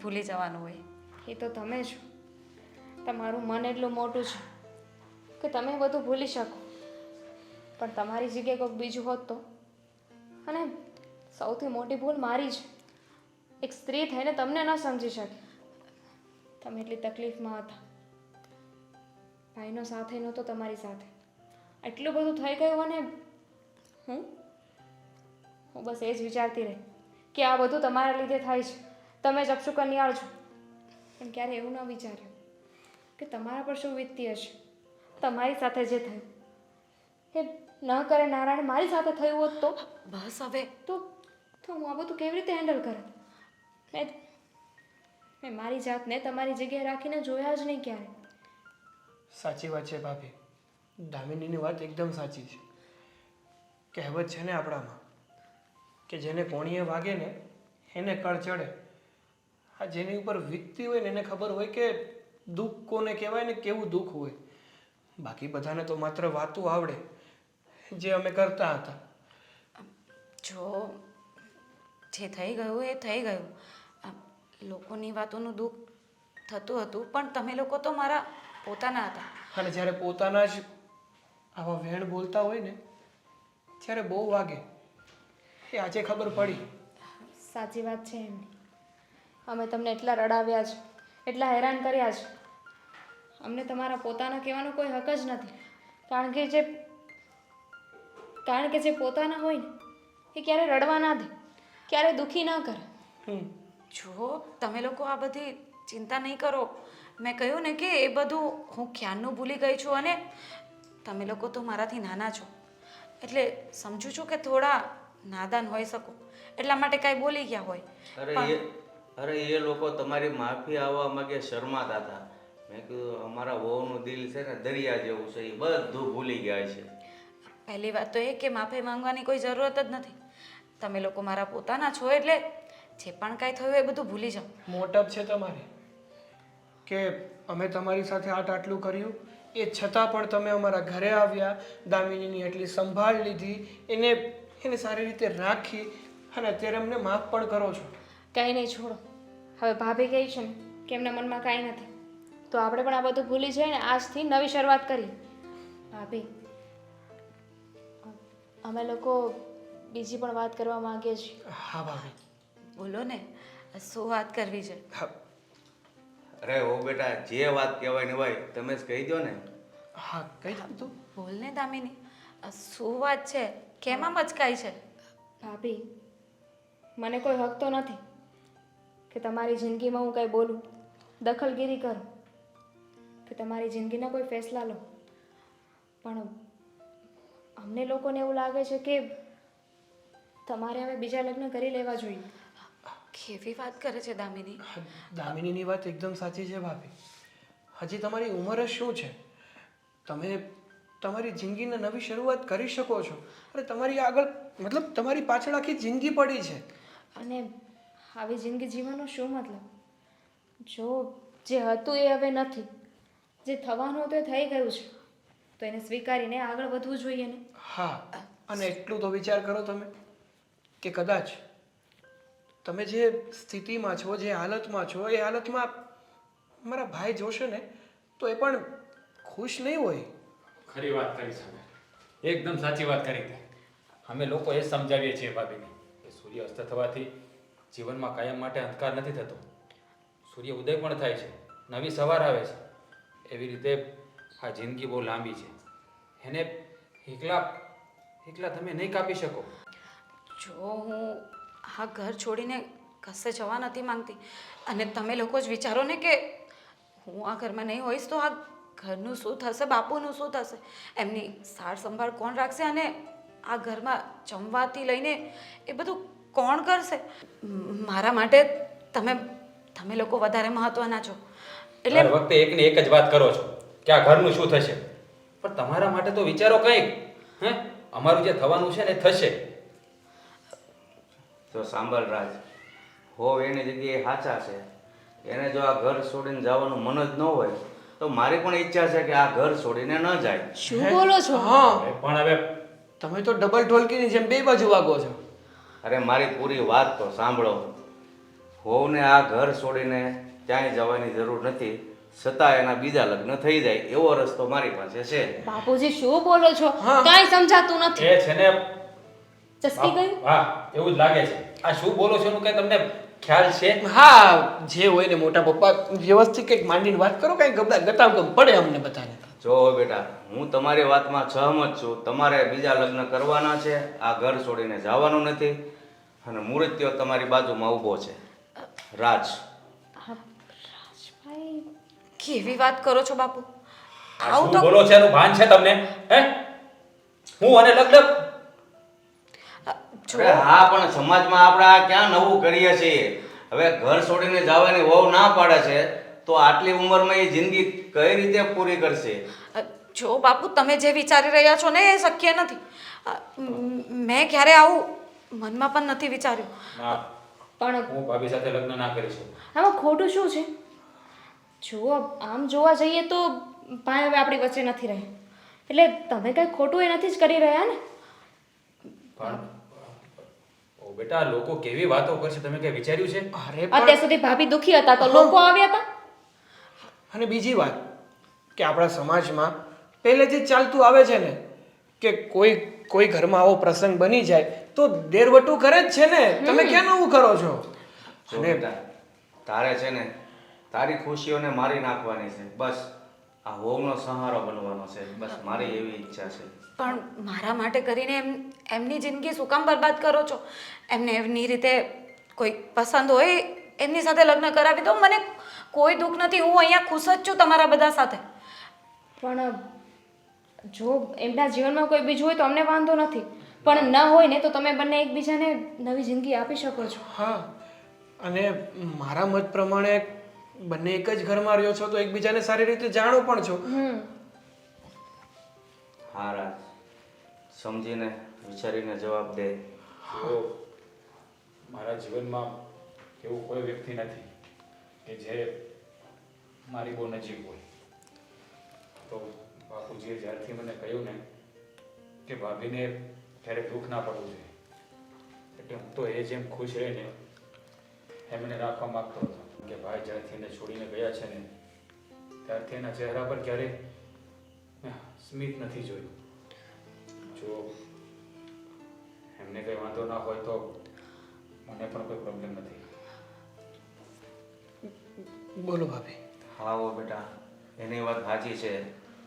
Speaker 3: ભૂલી જવાનું હોય.
Speaker 5: એ તો તમે છો. તમારું મન એટલું મોટું છે કે તમે બધું ભૂલી શકો. પણ તમારી જગ્યાએ કોઈક બીજું હોત તો. અને સૌથી મોટી ભૂલ મારી છે. એક સ્ત્રી થઈને તમને ન સમજી શકે. તમે એટલી તકલીફમાં હતા, ભાઈનો સાથે નહોતો તમારી સાથે, એટલું બધું થઈ ગયું. અને હું બસ એ જ વિચારતી રહી કે આ બધું તમારા લીધે થાય છે, તમે જ અપશુકનિયાળ છો. પણ ક્યારે એવું ન વિચાર્યું કે તમારા પર શું વીતતી હશે. તમારી સાથે જે થયું એ ન કરે નારાયણ મારી સાથે થયું હોત તો
Speaker 3: બસ હવે
Speaker 5: તો હું આ બધું કેવી રીતે હેન્ડલ કરત? મેં મારી જાતને તમારી જગ્યાએ રાખીને જોયા જ નહીં ક્યારે.
Speaker 4: સાચી વાત છે ભાભી, દામિનીની વાત એકદમ સાચી છે. કહેવત છે ને આપણામાં કે જેને કોણીએ વાગે ને એને કળ ચડે. આ જેની ઉપર વીતતી હોય ને એને ખબર હોય કે દુઃખ કોને કહેવાય ને કેવું દુઃખ હોય. બાકી બધાને તો માત્ર વાતું આવડે, જે અમે કરતા હતા.
Speaker 3: જો જે થઈ ગયું એ થઈ ગયું. લોકોની વાતોનું દુઃખ થતું હતું, પણ તમે લોકો તો મારા પોતાના હતા.
Speaker 4: અને જ્યારે પોતાના જ આવા વેણ બોલતા હોય ને ત્યારે બહુ વાગે. એ આજે ખબર પડી.
Speaker 5: સાચી વાત છે એમની. અમે તમને એટલા રડાવ્યા છે, એટલા હેરાન કર્યા છે. અમને તમારા પોતાના કહેવાનો કોઈ હક જ નથી. કારણ કે જે પોતાના હોય ને એ ક્યારે રડવા ના દે, ક્યારે દુઃખી ના કરે.
Speaker 3: જો તમે લોકો આ બધી ચિંતા નહીં કરો. મેં કહ્યું ને કે એ બધું હું ખ્યાલનું ભૂલી ગઈ છું. અને તમે લોકો તો મારાથી નાના છો, એટલે સમજુ છું કે થોડા નાદાન હોઈ શકો, એટલા માટે કાંઈ બોલી ગયા હોય.
Speaker 2: અરે એ લોકો તમારી માફી આવવા માંગે શરમાતા હતા. મેં કીધું અમારા વહુનું દિલ છે ને દરિયા જેવું છે, એ બધું ભૂલી ગયા છે.
Speaker 3: પહેલી વાત તો એ કે માફી માંગવાની કોઈ જરૂરત જ નથી. તમે લોકો મારા પોતાના છો, એટલે જે પણ કાંઈ થયું એ બધું ભૂલી જાઓ.
Speaker 4: મોટપ છે તમારી કે અમે તમારી સાથે આટલું કર્યું, એ છતાં પણ તમે અમારા ઘરે આવ્યા, દામિનીની એટલી સંભાળ લીધી, એને સારી રીતે રાખી, અને અત્યારે અમને માફ પણ કરો છો.
Speaker 5: કંઈ નહીં, છોડો. હવે ભાભી કહે છે ને કે એમના મનમાં કાંઈ નથી, તો આપણે પણ આ બધું ભૂલી જઈએ ને આજથી નવી શરૂઆત કરીએ. ભાભી, અમે લોકો બીજી પણ વાત કરવા માંગીએ છીએ.
Speaker 4: હા ભાભી,
Speaker 3: બોલો ને, શું વાત કરવી છે?
Speaker 2: અરે ઓ બેટા, જે વાત કહેવાની હોય તમે જ કહી દો ને.
Speaker 4: હા કહી દઉં તું.
Speaker 3: બોલ ને દામિની, શું વાત છે? કેમાં મચકાઈ છે?
Speaker 5: ભાભી, મને કોઈ હક તો નથી કે તમારી જિંદગીમાં હું કંઈ બોલું, દખલગીરી કરું, કે તમારી જિંદગીના કોઈ ફેસલા લો. પણ અમને લોકોને એવું લાગે છે કે તમારે હવે બીજા લગ્ન કરી લેવા જોઈએ.
Speaker 3: કેવી વાત કરે છે દામિની?
Speaker 4: દામિનીની વાત એકદમ સાચી છે ભાભી. હજી તમારી ઉંમર જ શું છે? તમે તમારી જિંદગીને નવી શરૂઆત કરી શકો છો. અને તમારી આગળ મતલબ તમારી પાછળ આખી જિંદગી પડી છે.
Speaker 5: અને આવી જિંદગી જીવવાનો શું મતલબ? જો જે હતું એ હવે નથી, જે થવાનું હતું એ થઈ ગયું છે, તો એને સ્વીકારીને આગળ વધવું જોઈએ ને.
Speaker 4: હા, અને એટલું તો વિચાર કરો તમે કે કદાચ તમે જે સ્થિતિમાં છો, જે હાલતમાં છો, એ હાલતમાં મારા ભાઈ જોશે ને તો એ પણ ખુશ નહીં હોય.
Speaker 1: ખરી વાત કરી સામે, એકદમ સાચી વાત કરી તે. અમે લોકો એ સમજાવીએ છીએ ભાભીને કે સૂર્ય અસ્ત થવાથી જીવનમાં કાયમ માટે અંધકાર નથી થતો, સૂર્ય ઉદય પણ થાય છે, નવી સવાર આવે છે. એવી રીતે આ જિંદગી બહુ લાંબી છે, એને એકલા તમે નહીં કાપી શકો.
Speaker 3: જો હું આ ઘર છોડીને કશે જવા નથી માંગતી, અને તમે લોકો જ વિચારો ને કે હું આ ઘરમાં નહીં હોઈશ તો આ ઘરનું શું થશે, બાપુનું શું થશે, એમની સાર સંભાળ કોણ રાખશે, અને આ ઘરમાં જમવાથી લઈને એ બધું કોણ કરશે? મારા માટે તમે લોકો વધારે મહત્વના છો.
Speaker 1: એટલે વખતે એકને એક જ વાત કરો છો કે આ ઘરનું શું થશે, પણ તમારા માટે તો વિચારો કંઈક. અમારું જે થવાનું છે ને એ થશે.
Speaker 2: તો સાંભળ રાજ, હોવ એની જગ્યાએ સાચા છે. એને જો આ ઘર છોડીને જવાનું મન જ ન હોય તો મારી પણ ઈચ્છા છે કે આ ઘર છોડીને ન જાય.
Speaker 5: શું બોલો છો?
Speaker 4: હા
Speaker 1: પણ હવે
Speaker 4: તમે તો ડબલ ઢોલકીની જેમ બે બાજુ વાગો છો.
Speaker 2: અરે મારી પૂરી વાત તો સાંભળો. હોવને આ ઘર છોડીને ક્યાંય જવાની જરૂર નથી, છતાં એના બીજા લગ્ન થઈ જાય એવો રસ્તો મારી પાસે છે.
Speaker 5: બાપુજી શું બોલો છો? કાંઈ સમજાતું નથી.
Speaker 1: એ છે ને
Speaker 5: ચસકી ગયું?
Speaker 1: હા એવું જ લાગે છે. આ શું બોલો છો એનું કઈ તમને ખ્યાલ છે?
Speaker 4: હા જે હોય ને મોટા પપ્પા વ્યવસ્થિત કંઈક માંડીને વાત કરો, કંઈક ગતાગમ પડે અમને બધાને.
Speaker 2: જો બેટા, હું તમારી વાતમાં સહમત છું. તમારે બીજા લગ્ન કરવાના છે, આ ઘર છોડીને જવાનું નથી, અને મૃત્યુ તમારી બાજુમાં ઊભો છે. રાજ,
Speaker 5: રાજભાઈ,
Speaker 3: કેવી વાત કરો છો બાપુ?
Speaker 1: આ
Speaker 3: આવું
Speaker 1: શું
Speaker 3: તો
Speaker 1: બોલો છે એનું ભાન છે તમને? હે હું અને લગ્ન
Speaker 3: જો
Speaker 2: અરે હા, પણ સમાજમાં આપણે આ ક્યાં નવું કરીએ છીએ? હવે ઘર છોડીને જવાની વહુ ના પાડે છે તો આટલી ઉંમરમાં એ જિંદગી કઈ રીતે પૂરી કરશે?
Speaker 3: જો બાપુ, તમે જે વિચારી રહ્યા છો ને એ શક્ય નથી. મેં ક્યારે આવું મનમાં પણ નથી વિચાર્યું.
Speaker 1: ના,
Speaker 5: પણ
Speaker 1: હું ભાભી સાથે લગ્ન ના કરી શકું.
Speaker 5: આમાં ખોટું શું છે? જુઓ, આમ જોવા જઈએ તો ભાઈ હવે આપણી વચ્ચે નથી રહે, એટલે તમે કંઈ ખોટું એ નથી જ કરી રહ્યા ને.
Speaker 1: પણ ઓ બેટા, લોકો કેવી વાતો કરશે તમે કઈ વિચાર્યું છે?
Speaker 4: અરે
Speaker 5: અત્યાર
Speaker 4: પણ
Speaker 5: સુધી ભાભી દુખી હતા તો લોકો આવ્યા હતા.
Speaker 4: અને બીજી વાત કે આપણા સમાજમાં પહેલેથી જ ચાલતું આવે છે ને કે કોઈ ઘરમાં આવો પ્રસંગ બની જાય તો દેરવટું કરે જ છે ને. તમે ક્યાં નવું કરો છો?
Speaker 2: જો બેટા, તારે છે ને તારી ખુશીઓને મારી નાખવાની છે. બસ આ વહુનો સહારો બનવાનો છે. બસ મારી એવી ઈચ્છા છે.
Speaker 3: પણ મારા માટે કરીને એમની જિંદગી શું કામ બરબાદ કરો છો? એમને એમની રીતે કોઈ પસંદ હોય એમની સાથે લગ્ન કરાવી દો. મને કોઈ દુઃખ નથી. હું અહીંયા ખુશ જ છું તમારા બધા સાથે.
Speaker 5: પણ જો એમના જીવનમાં કોઈ બીજું હોય તો અમને વાંધો નથી, પણ ન હોય ને તો તમે બંને એકબીજાને નવી જિંદગી આપી શકો છો.
Speaker 4: હા, અને મારા મત પ્રમાણે બંને એક જ ઘરમાં રહ્યો છો તો એકબીજાને સારી રીતે જાણો પણ છો.
Speaker 2: હા રાજ, સમજીને વિચારીને જવાબ દે.
Speaker 1: જો મારા જીવનમાં એવું કોઈ વ્યક્તિ નથી કે જે મારી બહુ નજીક હોય. તો બાપુજીએ જ્યારથી મને કહ્યું ને કે ભાભીને ક્યારેક દુઃખ ના પડવું જોઈએ, એટલે હું તો એ જેમ ખુશ રહીને એમ એને રાખવા માંગતો હતો. કે ભાઈ જ્યારથી એને છોડીને ગયા છે ને ત્યારથી એના ચહેરા પર ક્યારેય મેં સ્મિત નથી જોયું. જો એમને કંઈ વાંધો ના હોય તો મને પણ કોઈ પ્રોબ્લેમ નથી.
Speaker 4: બોલો ભાભી.
Speaker 2: હા હો બેટા, એની વાત સાચી છે.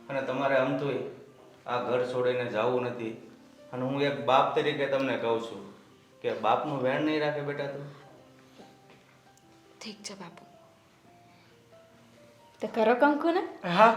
Speaker 2: અને તમારે આમ તોય આ ઘર છોડીને જવું નથી. અને હું એક બાપ તરીકે તમને કહું છું કે બાપનું વેણ નહીં રાખે બેટા તું.
Speaker 3: ઠીક છે બાપુ.
Speaker 5: તો કરો કંકુ ને.
Speaker 4: હા,